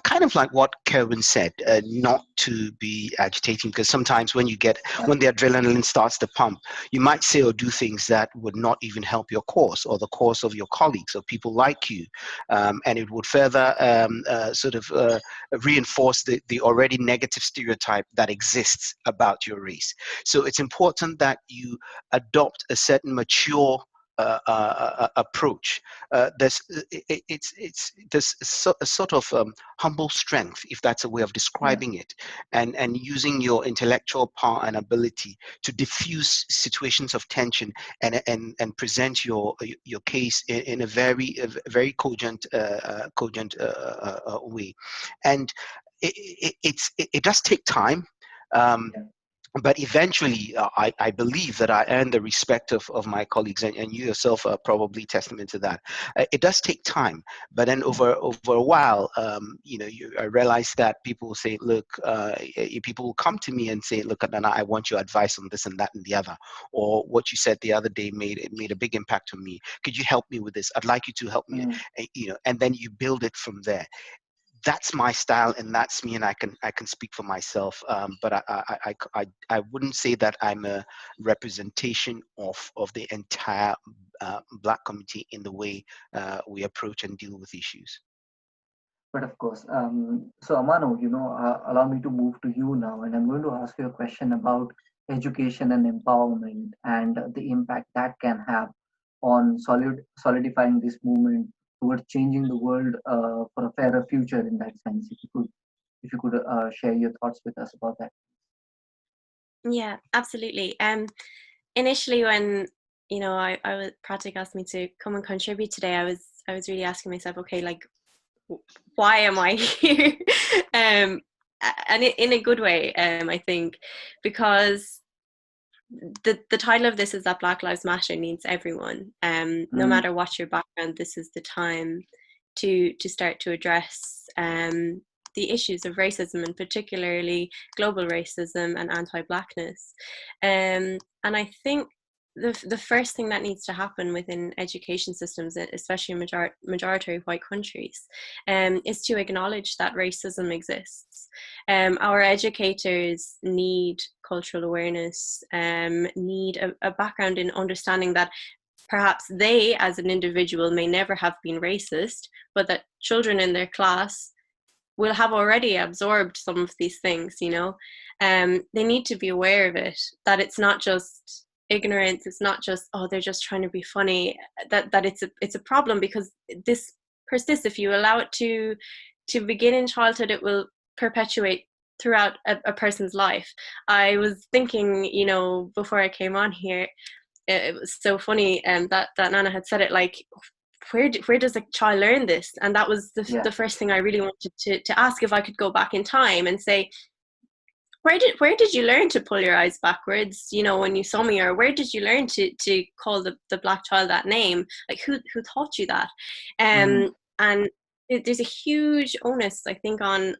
Speaker 5: kind of like what Kerwin said, not to be agitating, because sometimes when the adrenaline starts to pump, you might say or do things that would not even help your cause or the cause of your colleagues or people like you, and it would further reinforce the already negative stereotype that exists about your race. So it's important that you adopt a certain mature approach. There's a sort of humble strength, if that's a way of describing it, and using your intellectual power and ability to diffuse situations of tension and present your case in a very cogent way. And it does take time. But eventually, I believe that I earn the respect of my colleagues, and you yourself are probably testament to that. It does take time, but then over a while, I realize that people will say, look, people will come to me and say, look, Adana, I want your advice on this and that and the other, or what you said the other day made a big impact on me. Could you help me with this? I'd like you to help me, and then you build it from there. That's my style, and that's me, and I can speak for myself. But I wouldn't say that I'm a representation of the entire Black community in the way we approach and deal with issues.
Speaker 3: But of course, so Amano, allow me to move to you now, and I'm going to ask you a question about education and empowerment and the impact that can have on solidifying this movement towards changing the world for a fairer future. In that sense, if you could share your thoughts with us about that.
Speaker 2: Yeah, absolutely. Initially, when Pratik asked me to come and contribute today, I was really asking myself, okay, like, why am I here? And in a good way, I think, because the title of this is that Black Lives Matter needs everyone. No matter what your background, this is the time to start to address the issues of racism, and particularly global racism and anti-Blackness. And I think the first thing that needs to happen within education systems, especially in majority white countries, is to acknowledge that racism exists. Our educators need cultural awareness, need a background in understanding that perhaps they as an individual may never have been racist, but that children in their class will have already absorbed some of these things. They need to be aware of it, that it's not just ignorance, it's not just, oh, they're just trying to be funny, that it's a problem, because this persists. If you allow it to begin in childhood, it will perpetuate throughout a person's life. I was thinking, before I came on here, it was so funny that Nana had said it, like, where does a child learn this? And that was the first thing I really wanted to ask, if I could go back in time and say, where did you learn to pull your eyes backwards, when you saw me? Or where did you learn to call the Black child that name? Like, who taught you that? And there's a huge onus, I think, on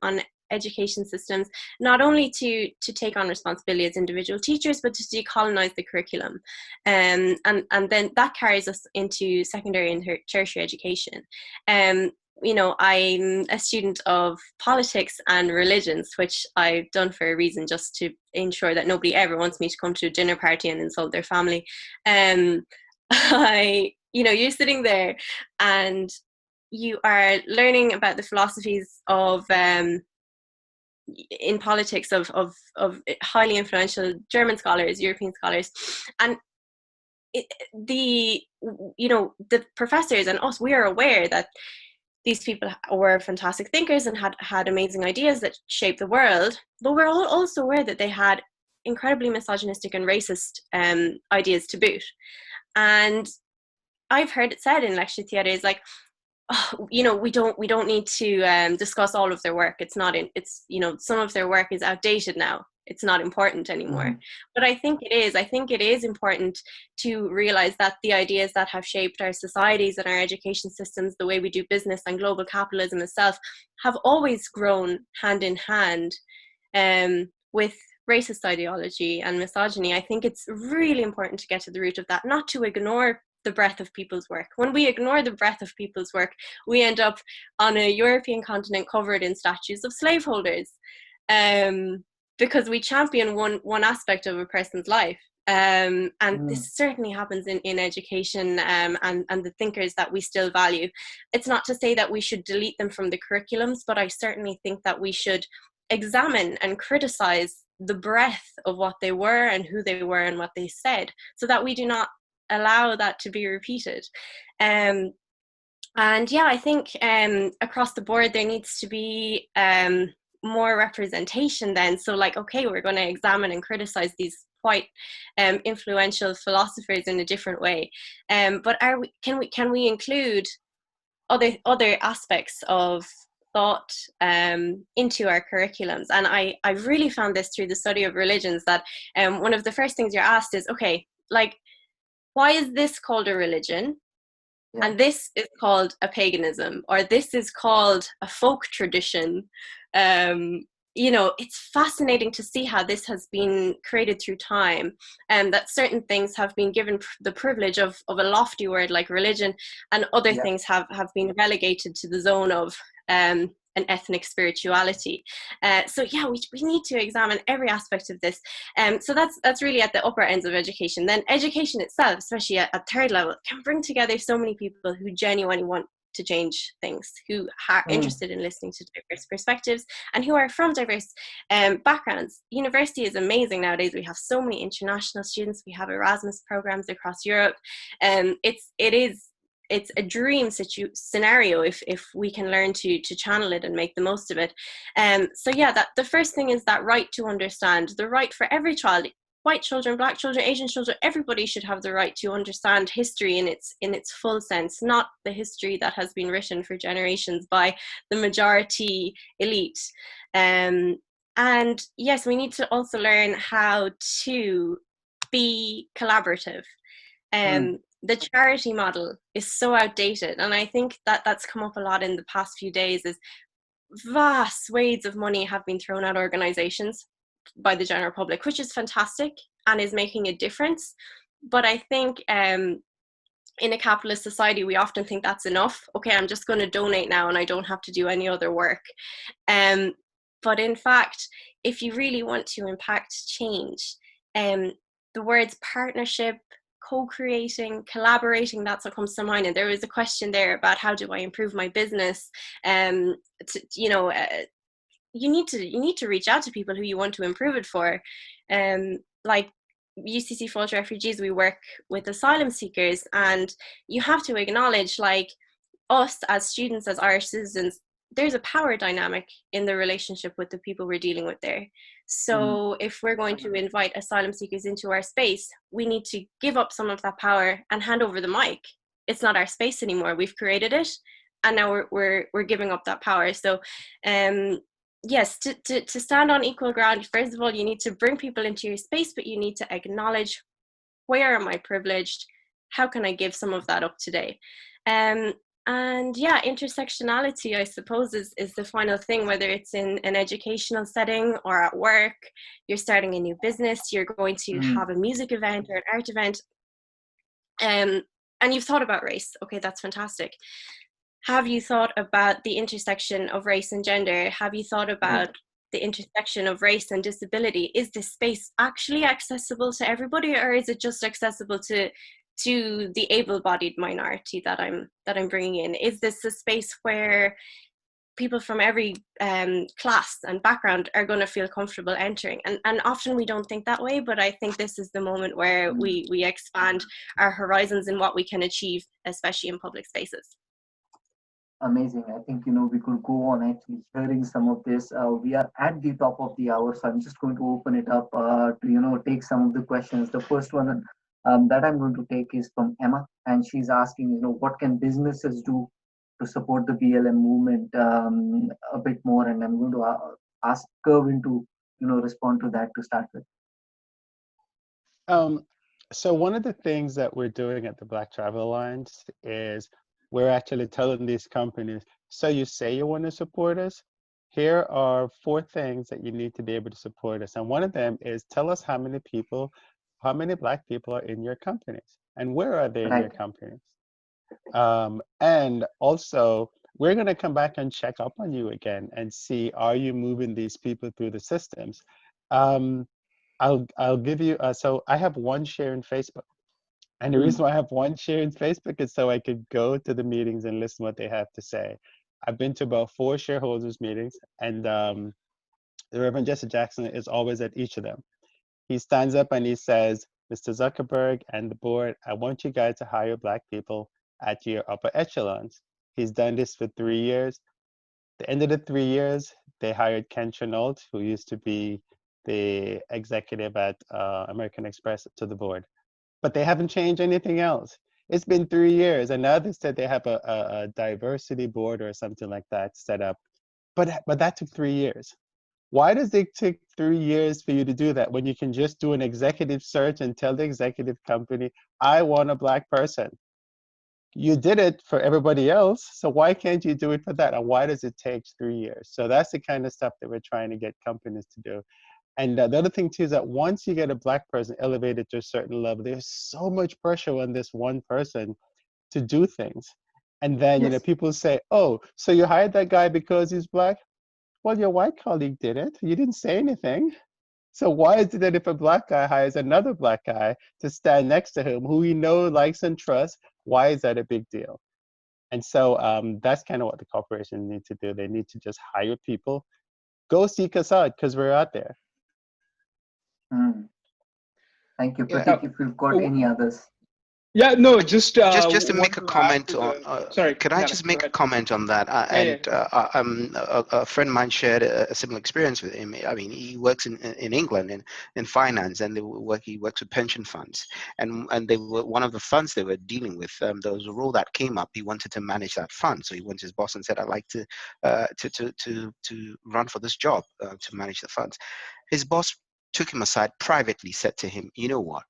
Speaker 2: education systems, not only to take on responsibility as individual teachers, but to decolonize the curriculum. And then that carries us into secondary and tertiary education. you know, I'm a student of politics and religions, which I've done for a reason, just to ensure that nobody ever wants me to come to a dinner party and insult their family. You're sitting there and you are learning about the philosophies of in politics of highly influential German scholars, European scholars, and the professors and us, we are aware that these people were fantastic thinkers and had amazing ideas that shaped the world, but we're all also aware that they had incredibly misogynistic and racist ideas to boot. And I've heard it said in lecture theatres, like, oh, we don't need to discuss all of their work. Some of their work is outdated now. It's not important anymore.
Speaker 3: Mhm.
Speaker 2: But I think it is important to realize that the ideas that have shaped our societies and our education systems, the way we do business and global capitalism itself, have always grown hand in hand with racist ideology and misogyny. I think it's really important to get to the root of that, not to ignore the breadth of people's work. When we ignore the breadth of people's work, we end up on a European continent covered in statues of slaveholders, because we champion one aspect of a person's life. And this certainly happens in education, and the thinkers that we still value. It's not to say that we should delete them from the curriculums, but I certainly think that we should examine and criticize the breadth of what they were and who they were and what they said, so that we do not allow that to be repeated. And yeah, I think across the board there needs to be more representation then. So like, okay, we're going to examine and criticize these quite influential philosophers in a different way, but can we include other aspects of thought into our curriculums? And I really found this through the study of religions, that one of the first things you're asked is, okay, like, why is this called a religion? Yeah. And this is called a paganism, or this is called a folk tradition. It's fascinating to see how this has been created through time, and that certain things have been given the privilege of a lofty word like religion, and other things have been relegated to the zone of an ethnic spirituality. So yeah, we need to examine every aspect of this. So that's really at the upper ends of education. Then education itself, especially at third level, can bring together so many people who genuinely want to change things, who are interested in listening to diverse perspectives, and who are from diverse backgrounds. University is amazing nowadays. We have so many international students. We have Erasmus programs across Europe. It's a dream scenario if we can learn to channel it and make the most of it. So yeah, that the first thing is that right to understand, the right for every child, white children, black children, Asian children, everybody should have the right to understand history in its full sense, not the history that has been written for generations by the majority elite. And yes, we need to also learn how to be collaborative. The charity model is so outdated, and I think that that's come up a lot in the past few days. Is vast swathes of money have been thrown at organizations by the general public, which is fantastic and is making a difference. But I think in a capitalist society, we often think that's enough. Okay, I'm just going to donate now and I don't have to do any other work. But in fact, if you really want to impact change, the words partnership, co-creating, collaborating, that's what comes to mind. And there was a question there about how do I improve my business? You need to reach out to people who you want to improve it for. Like UCC Falls Refugees, we work with asylum seekers, and you have to acknowledge, like, us as students, as Irish citizens, there's a power dynamic in the relationship with the people we're dealing with there. So if we're going to invite asylum seekers into our space, we need to give up some of that power and hand over the mic. It's not our space anymore. We've created it, and now we're giving up that power. So yes, to stand on equal ground, first of all, you need to bring people into your space, but you need to acknowledge, where am I privileged? How can I give some of that up today? And yeah, intersectionality, I suppose, is the final thing, whether it's in an educational setting or at work, you're starting a new business, you're going to have a music event or an art event, and you've thought about race. Okay, that's fantastic. have you thought about the intersection of race and gender? Have you thought about the intersection of race and disability? Is this space actually accessible to everybody, or is it just accessible to the able-bodied minority that I'm bringing in? Is this a space where people from every class and background are going to feel comfortable entering? And often we don't think that way, but I think this is the moment where we expand our horizons in what we can achieve, especially in public spaces.
Speaker 3: Amazing. I think, we could go on actually hearing some of this. We are at the top of the hour, so I'm just going to open it up to, take some of the questions. The first one that I'm going to take is from Emma, and she's asking, what can businesses do to support the BLM movement a bit more? And I'm going to ask Kerwin to, respond to that to start with.
Speaker 4: So one of the things that we're doing at the Black Travel Alliance is we're actually telling these companies, so you say you want to support us, here are 4 things that you need to be able to support us. And one of them is tell us how many Black people are in your companies and where are they in your companies. And also, we're going to come back and check up on you again and see, are you moving these people through the systems? I'll give you, so I have one share in Facebook. And the reason why I have one share in Facebook is so I could go to the meetings and listen what they have to say. I've been to about 4 shareholders meetings, and the Reverend Jesse Jackson is always at each of them. He stands up and he says, Mr. Zuckerberg and the board, I want you guys to hire Black people at your upper echelons. He's done this for 3 years. At the end of the 3 years, they hired Ken Chenault, who used to be the executive at American Express, to the board. But they haven't changed anything else. It's been 3 years, and now they said they have a diversity board or something like that set up. But that took 3 years. Why does it take 3 years for you to do that when you can just do an executive search and tell the executive company, I want a Black person? You did it for everybody else, so why can't you do it for that? And why does it take 3 years? So that's the kind of stuff that we're trying to get companies to do. And the other thing too is that once you get a Black person elevated to a certain level, there's so much pressure on this one person to do things. And then, people say, oh, so you hired that guy because he's Black? Well, your white colleague did it. You didn't say anything. So why is it that if a Black guy hires another Black guy to stand next to him, who we know, likes, and trusts, why is that a big deal? And so that's kind of what the corporations need to do. They need to just hire people. Go seek us out because we're out there.
Speaker 3: Thank you. Pratik, if you've got any others.
Speaker 1: Yeah, no, just
Speaker 5: to make a comment on.
Speaker 1: Sorry,
Speaker 5: can I just make a comment on that? A friend of mine shared a similar experience with him. I mean, he works in England in finance, and he works with pension funds, and they were one of the funds they were dealing with. There was a role that came up. He wanted to manage that fund, so he went to his boss and said, "I'd like to run for this job to manage the funds." His boss took him aside privately, said to him, "You know what?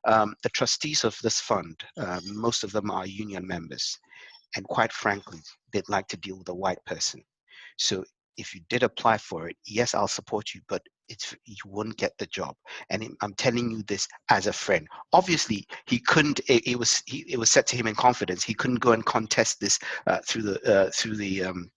Speaker 5: The trustees of this fund, most of them are union members, and quite frankly, they'd like to deal with a white person. So if you did apply for it, yes, I'll support you, but you won't get the job. And I'm telling you this as a friend." Obviously, he couldn't. It was said to him in confidence. He couldn't go and contest this through the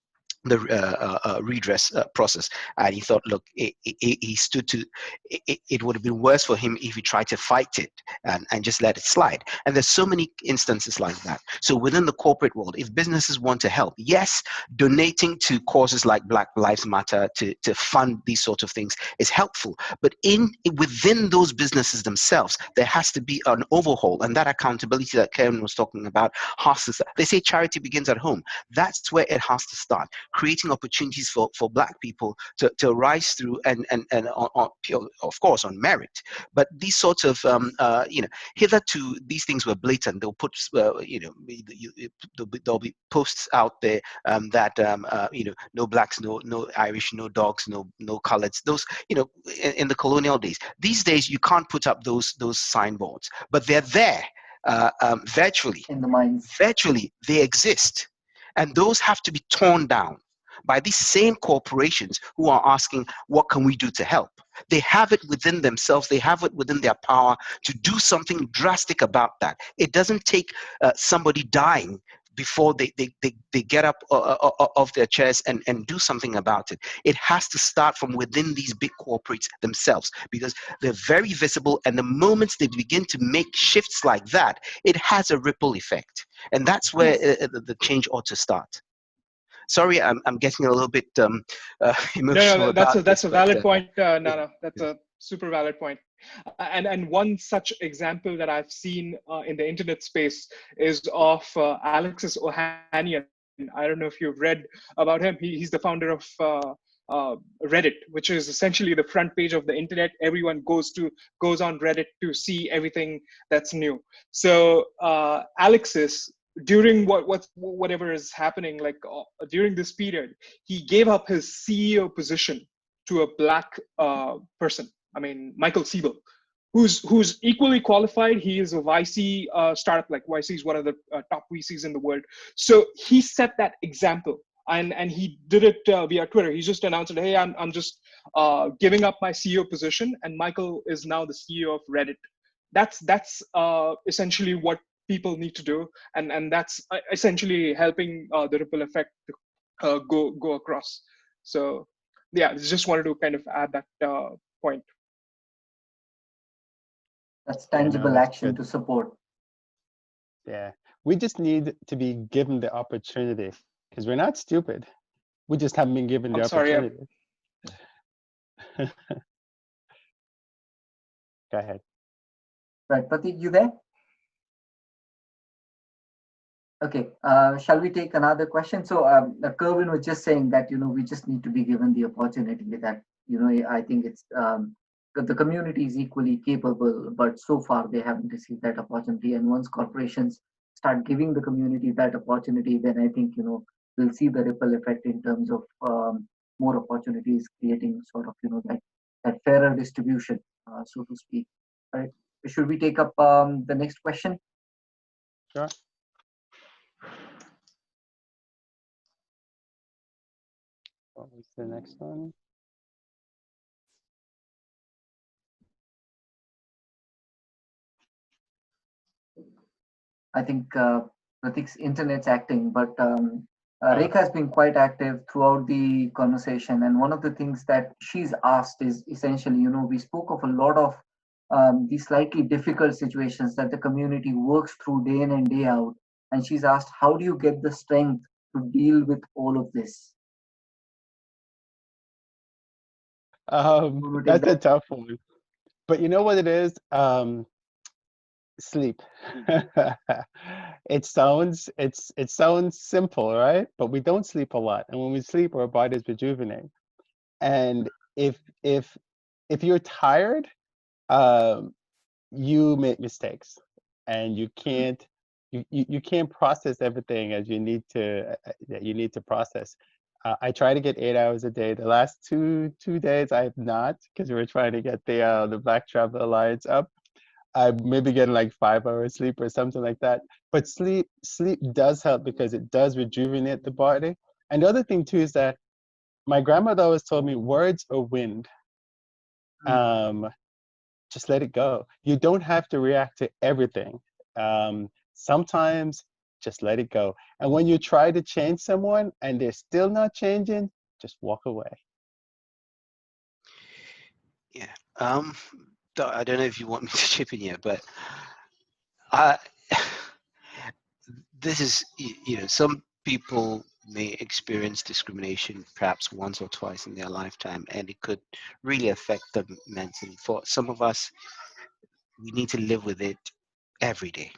Speaker 5: redress process, and he thought, look, he stood to it would have been worse for him if he tried to fight it and just let it slide. And there's so many instances like that. So within the corporate world, if businesses want to help, yes, donating to causes like Black Lives Matter to fund these sorts of things is helpful, but within those businesses themselves, there has to be an overhaul, and that accountability that Kerwin was talking about has to start. They say charity begins at home. That's where it has to start, creating opportunities for Black people to rise through and of course on merit. But these sorts of hitherto these things were blatant. They'll put there'll be posts out there that no Blacks, no Irish, no dogs, no coloreds. Those in the colonial days. These days you can't put up those signboards, but they're there virtually.
Speaker 3: In the minds.
Speaker 5: Virtually, they exist. And those have to be torn down by these same corporations who are asking, what can we do to help? They have it within themselves. They have it within their power to do something drastic about that. It doesn't take somebody dying before they get up off their chairs and do something about it. It has to start from within these big corporates themselves, because they're very visible, and the moment they begin to make shifts like that, it has a ripple effect, and that's where the change ought to start. Sorry, I'm getting a little bit emotional
Speaker 1: No,
Speaker 5: about
Speaker 1: that's
Speaker 5: this,
Speaker 1: a
Speaker 5: but
Speaker 1: valid point.
Speaker 5: yeah,
Speaker 1: No, that's a super valid point. And one such example that I've seen in the internet space is of Alexis Ohanian. I don't know if you've read about him. He's the founder of Reddit, which is essentially the front page of the internet. Everyone goes on Reddit to see everything that's new. So Alexis, during whatever is happening, like during this period, he gave up his CEO position to a black person. I mean, Michael Siebel, who's equally qualified. He is a YC startup. Like YC is one of the top VCs in the world. So he set that example, and he did it via Twitter. He just announced it. Hey, I'm just giving up my CEO position, and Michael is now the CEO of Reddit. That's essentially what people need to do, and that's essentially helping the ripple effect to go across. So yeah, just wanted to kind of add that point.
Speaker 3: That's
Speaker 4: Yeah, no,
Speaker 3: tangible
Speaker 4: that's
Speaker 3: action
Speaker 4: good.
Speaker 3: to support.
Speaker 4: Yeah, we just need to be given the opportunity, because we're not stupid. We just haven't been given the
Speaker 1: I'm sorry.
Speaker 4: opportunity. Go ahead.
Speaker 3: Right, Pratik, you there? Okay, shall we take another question? So Kerwin was just saying that, we just need to be given the opportunity that, I think it's the community is equally capable, but so far they haven't received that opportunity. And once corporations start giving the community that opportunity, then I think, we'll see the ripple effect in terms of more opportunities, creating sort of, that fairer distribution, so to speak. Right? Should we take up the next question?
Speaker 4: Sure. What was the next one?
Speaker 3: I think Pratik's internet's acting, but Rekha has been quite active throughout the conversation. And one of the things that she's asked is essentially, we spoke of a lot of these slightly difficult situations that the community works through day in and day out. And she's asked, how do you get the strength to deal with all of this?
Speaker 4: That's a tough one. But you know what it is? Sleep. It sounds simple, right? But we don't sleep a lot, and when we sleep, our bodies rejuvenate. And if you're tired, you make mistakes, and you can't process everything as you need to that you need to process. I try to get 8 hours a day. The last two days I have not, because we were trying to get the Black Travel Alliance up. I maybe getting like 5 hours sleep or something like that. But sleep does help, because it does rejuvenate the body. And the other thing too is that my grandmother always told me, words are wind. Just let it go. You don't have to react to everything. Sometimes just let it go. And when you try to change someone and they're still not changing, just walk away.
Speaker 5: yeah. I don't know if you want me to chip in here, but I this is, some people may experience discrimination perhaps once or twice in their lifetime, and it could really affect them mentally. For some of us, we need to live with it every day.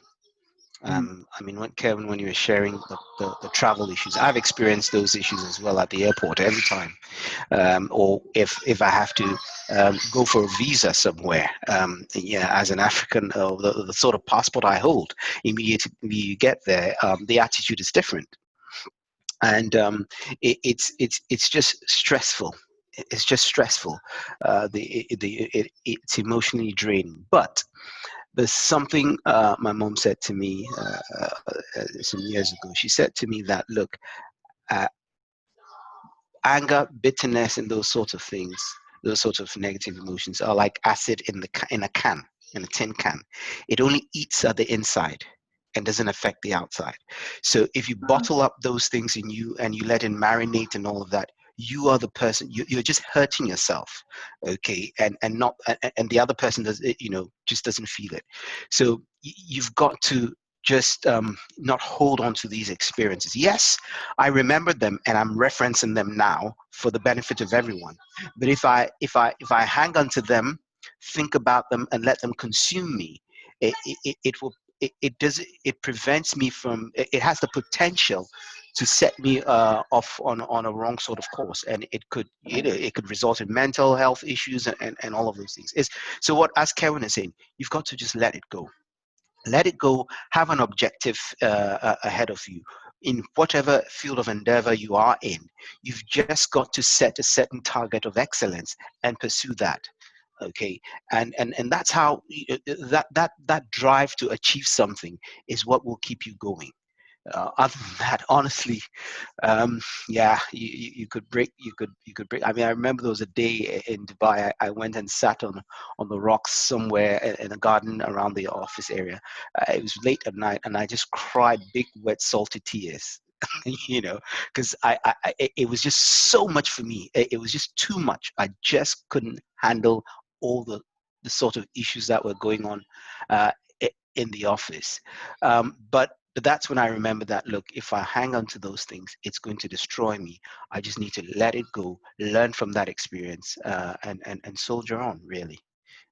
Speaker 5: I mean, Kevin, when you were sharing the travel issues, I've experienced those issues as well at the airport every time. Or if I have to go for a visa somewhere, as an African, the sort of passport I hold, immediately you get there, the attitude is different, and it's just stressful. It's just stressful. It's emotionally draining, but there's something my mom said to me some years ago. She said to me that, look, anger, bitterness, and those sorts of things, those sorts of negative emotions are like acid in a tin can. It only eats at the inside. and doesn't affect the outside. So if you bottle up those things in you and you let it marinate and all of that, you are the person, you're just hurting yourself, okay, and not, and the other person does, just doesn't feel it. So you've got to just not hold on to these experiences. Yes, I remember them and I'm referencing them now for the benefit of everyone. But if I hang on to them, think about them, and let them consume me, it will, it prevents me from, it has the potential to set me off on a wrong sort of course, and it could result in mental health issues and all of those things. Is so what, as Kerwin is saying, you've got to just let it go. Let it go. Have an objective ahead of you in whatever field of endeavor you are in. You've just got to set a certain target of excellence and pursue that. Okay, and that's how that drive to achieve something is what will keep you going. Other than that, honestly, yeah, you could break, you could break. I mean, I remember there was a day in Dubai. I went and sat on the rocks somewhere in a garden around the office area. It was late at night, and I just cried big, wet, salty tears. Because it was just so much for me. It was just too much. I just couldn't handle all the sort of issues that were going on uh, in the office. But that's when I remember that, look, if I hang on to those things, it's going to destroy me. I just need to let it go, learn from that experience, and soldier on, really.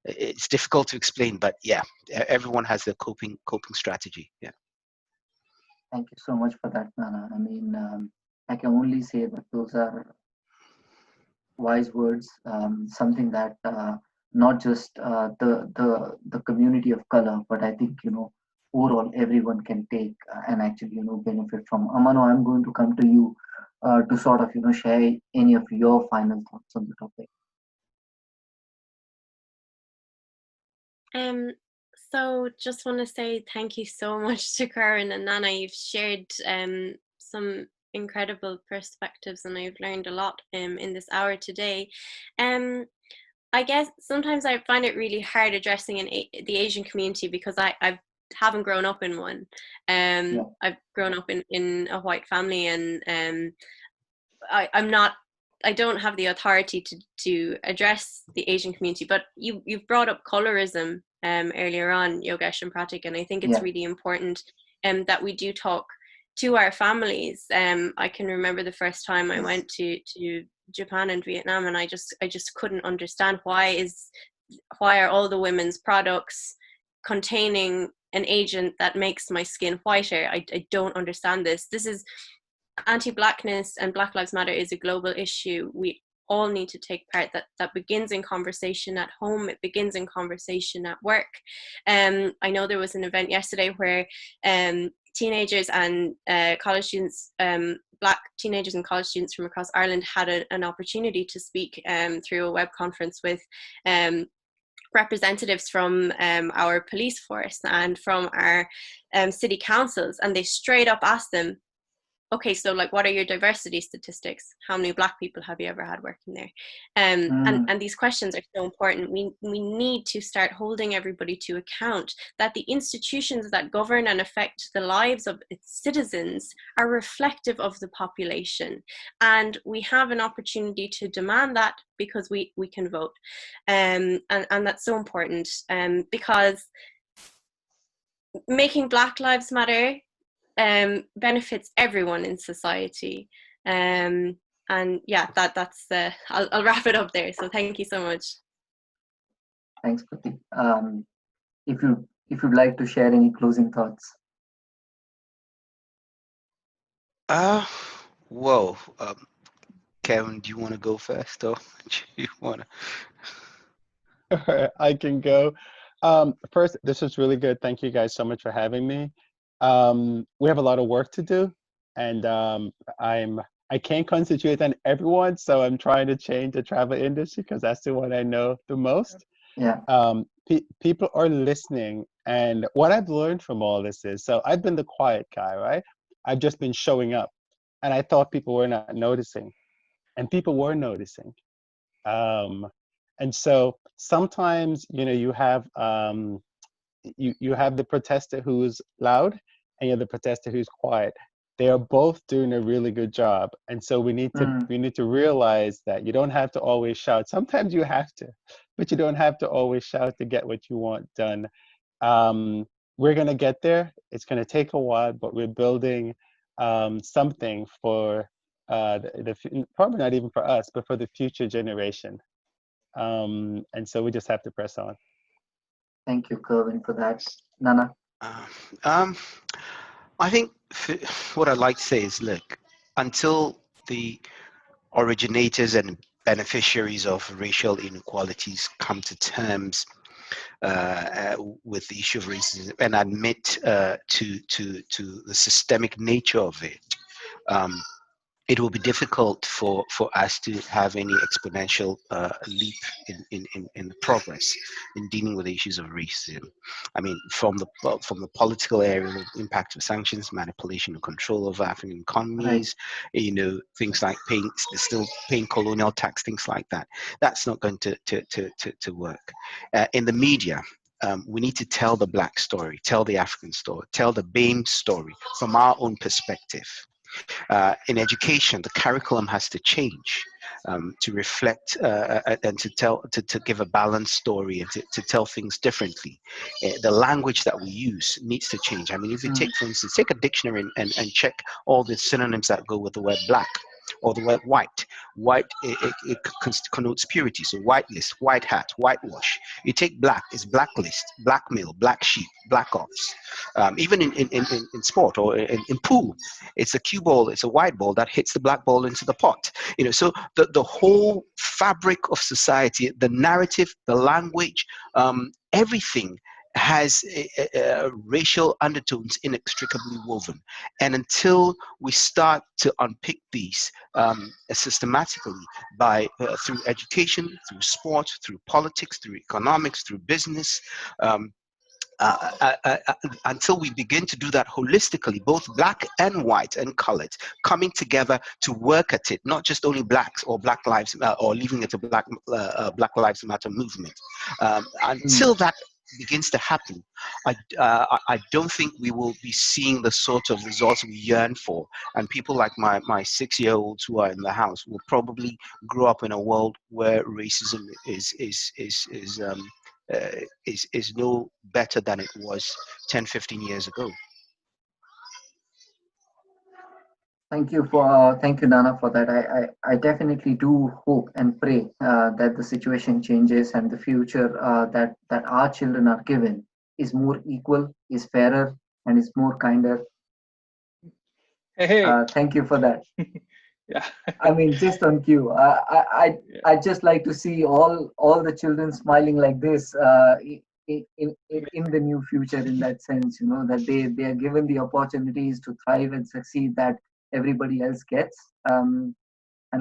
Speaker 5: It's difficult to explain, but yeah, everyone has their coping strategy. Yeah.
Speaker 3: Thank you so much for that, Nana. I mean, I can only say that those are wise words, something that not just the community of color, but I think overall everyone can take and actually benefit from. Amano, I'm going to come to you to sort of share any of your final thoughts on the topic.
Speaker 2: So just want to say thank you so much to Kerwin and Nana. You've shared some incredible perspectives, and I've learned a lot in this hour today. I guess sometimes I find it really hard addressing the Asian community because I haven't grown up in one. I've grown up in a white family, and I don't have the authority to address the Asian community. But you've brought up colorism earlier on, Yogesh and Pratik, and I think it's really important that we do talk to our families. I can remember the first time I went to Japan and Vietnam, and I just couldn't understand why are all the women's products containing an agent that makes my skin whiter. I don't understand this. This is anti-blackness, and Black Lives Matter is a global issue. We all need to take part. That begins in conversation at home. It begins in conversation at work. I know there was an event yesterday where teenagers and college students, Black teenagers and college students from across Ireland had an opportunity to speak through a web conference with representatives from our police force and from our city councils, and they straight up asked them, okay, so like, what are your diversity statistics? How many Black people have you ever had working there? And these questions are so important. We need to start holding everybody to account, that the institutions that govern and affect the lives of its citizens are reflective of the population. And we have an opportunity to demand that because we can vote. And that's so important because making Black Lives Matter benefits everyone in society, and yeah, that's I'll wrap it up there. So thank you so much.
Speaker 3: Thanks, Pratik. If you'd like to share any closing thoughts.
Speaker 5: Whoa. Kevin, do you want to go first, or do you want
Speaker 4: to? I can go. First, this was really good. Thank you guys so much for having me. We have a lot of work to do, and I can't concentrate on everyone, so I'm trying to change the travel industry because that's the one I know the most.
Speaker 3: Yeah.
Speaker 4: People are listening, and what I've learned from all this is, so I've been the quiet guy, right? I've just been showing up, and I thought people were not noticing, and people were noticing. And so sometimes, you have you have the protester who's loud, and you're the protester who's quiet. They are both doing a really good job. And so we need to realize that you don't have to always shout. Sometimes you have to, but you don't have to always shout to get what you want done. We're going to get there. It's going to take a while, but we're building something for probably not even for us, but for the future generation. And so we just have to press on.
Speaker 3: Thank you, Kerwin, for that. Nana?
Speaker 5: I think what I'd like to say is, look, until the originators and beneficiaries of racial inequalities come to terms with the issue of racism and admit to the systemic nature of it, it will be difficult for us to have any exponential leap in progress in dealing with the issues of racism. I mean, from the political area, the impact of sanctions, manipulation and control of African economies, right. Things like still paying colonial tax, things like that. That's not going to work. In the media, we need to tell the Black story, tell the African story, tell the BAME story from our own perspective. In education, the curriculum has to change to reflect and to give a balanced story and to tell things differently. The language that we use needs to change. I mean, if you take, for instance, take a dictionary and check all the synonyms that go with the word black or the word white. White, it connotes purity, so white list, white hat, whitewash. You take black, it's blacklist, blackmail, black sheep, black ops. Even in sport or in pool, it's a cue ball, it's a white ball that hits the black ball into the pot. So the whole fabric of society, the narrative, the language, everything has racial undertones inextricably woven. And until we start to unpick these systematically through education, through sport, through politics, through economics, through business, until we begin to do that holistically, both black and white and colored, coming together to work at it, not just only blacks or black lives, or leaving it to Black Lives Matter movement. Until that begins to happen, I don't think we will be seeing the sort of results we yearn for. And people like my 6-year-olds who are in the house will probably grow up in a world where racism is no better than it was 10, 15 years ago.
Speaker 3: Thank you, Nana, for that. I definitely do hope and pray that the situation changes and the future that our children are given is more equal, is fairer, and is more kinder.
Speaker 1: Hey.
Speaker 3: Thank you for that.
Speaker 1: Yeah.
Speaker 3: I mean, just on cue. I just like to see all the children smiling like this in the new future. In that sense, that they are given the opportunities to thrive and succeed that everybody else gets, and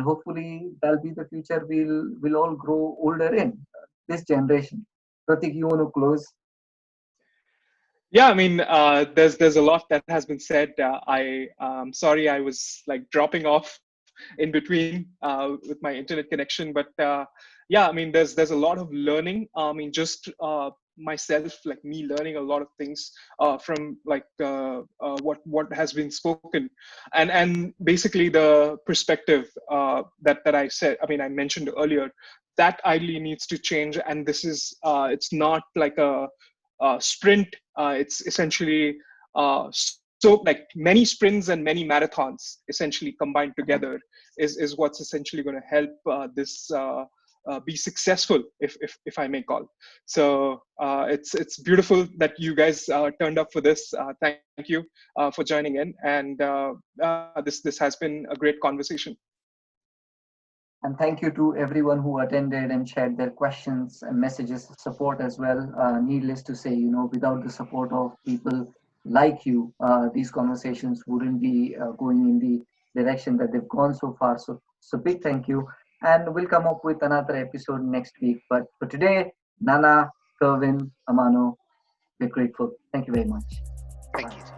Speaker 3: hopefully that'll be the future we'll all grow older in, this generation. Pratik, you want to close?
Speaker 1: Yeah, I mean, there's a lot that has been said. I'm sorry I was like dropping off in between with my internet connection, but yeah, I mean, there's a lot of learning. I mean, just myself, like me, learning a lot of things from like what has been spoken, and basically the perspective that I said. I mean, I mentioned earlier that ideally needs to change, and this is it's not like a sprint. It's essentially so like many sprints and many marathons essentially combined together is what's essentially going to help this be successful, if I may call. So it's beautiful that you guys turned up for this. Thank you for joining in, and this has been a great conversation.
Speaker 3: And thank you to everyone who attended and shared their questions and messages of support as well. Needless to say, without the support of people like you, these conversations wouldn't be going in the direction that they've gone so far. So big thank you. And we'll come up with another episode next week. But for today, Nana, Kerwin, Amano, we're grateful. Thank you very much.
Speaker 5: Thank you.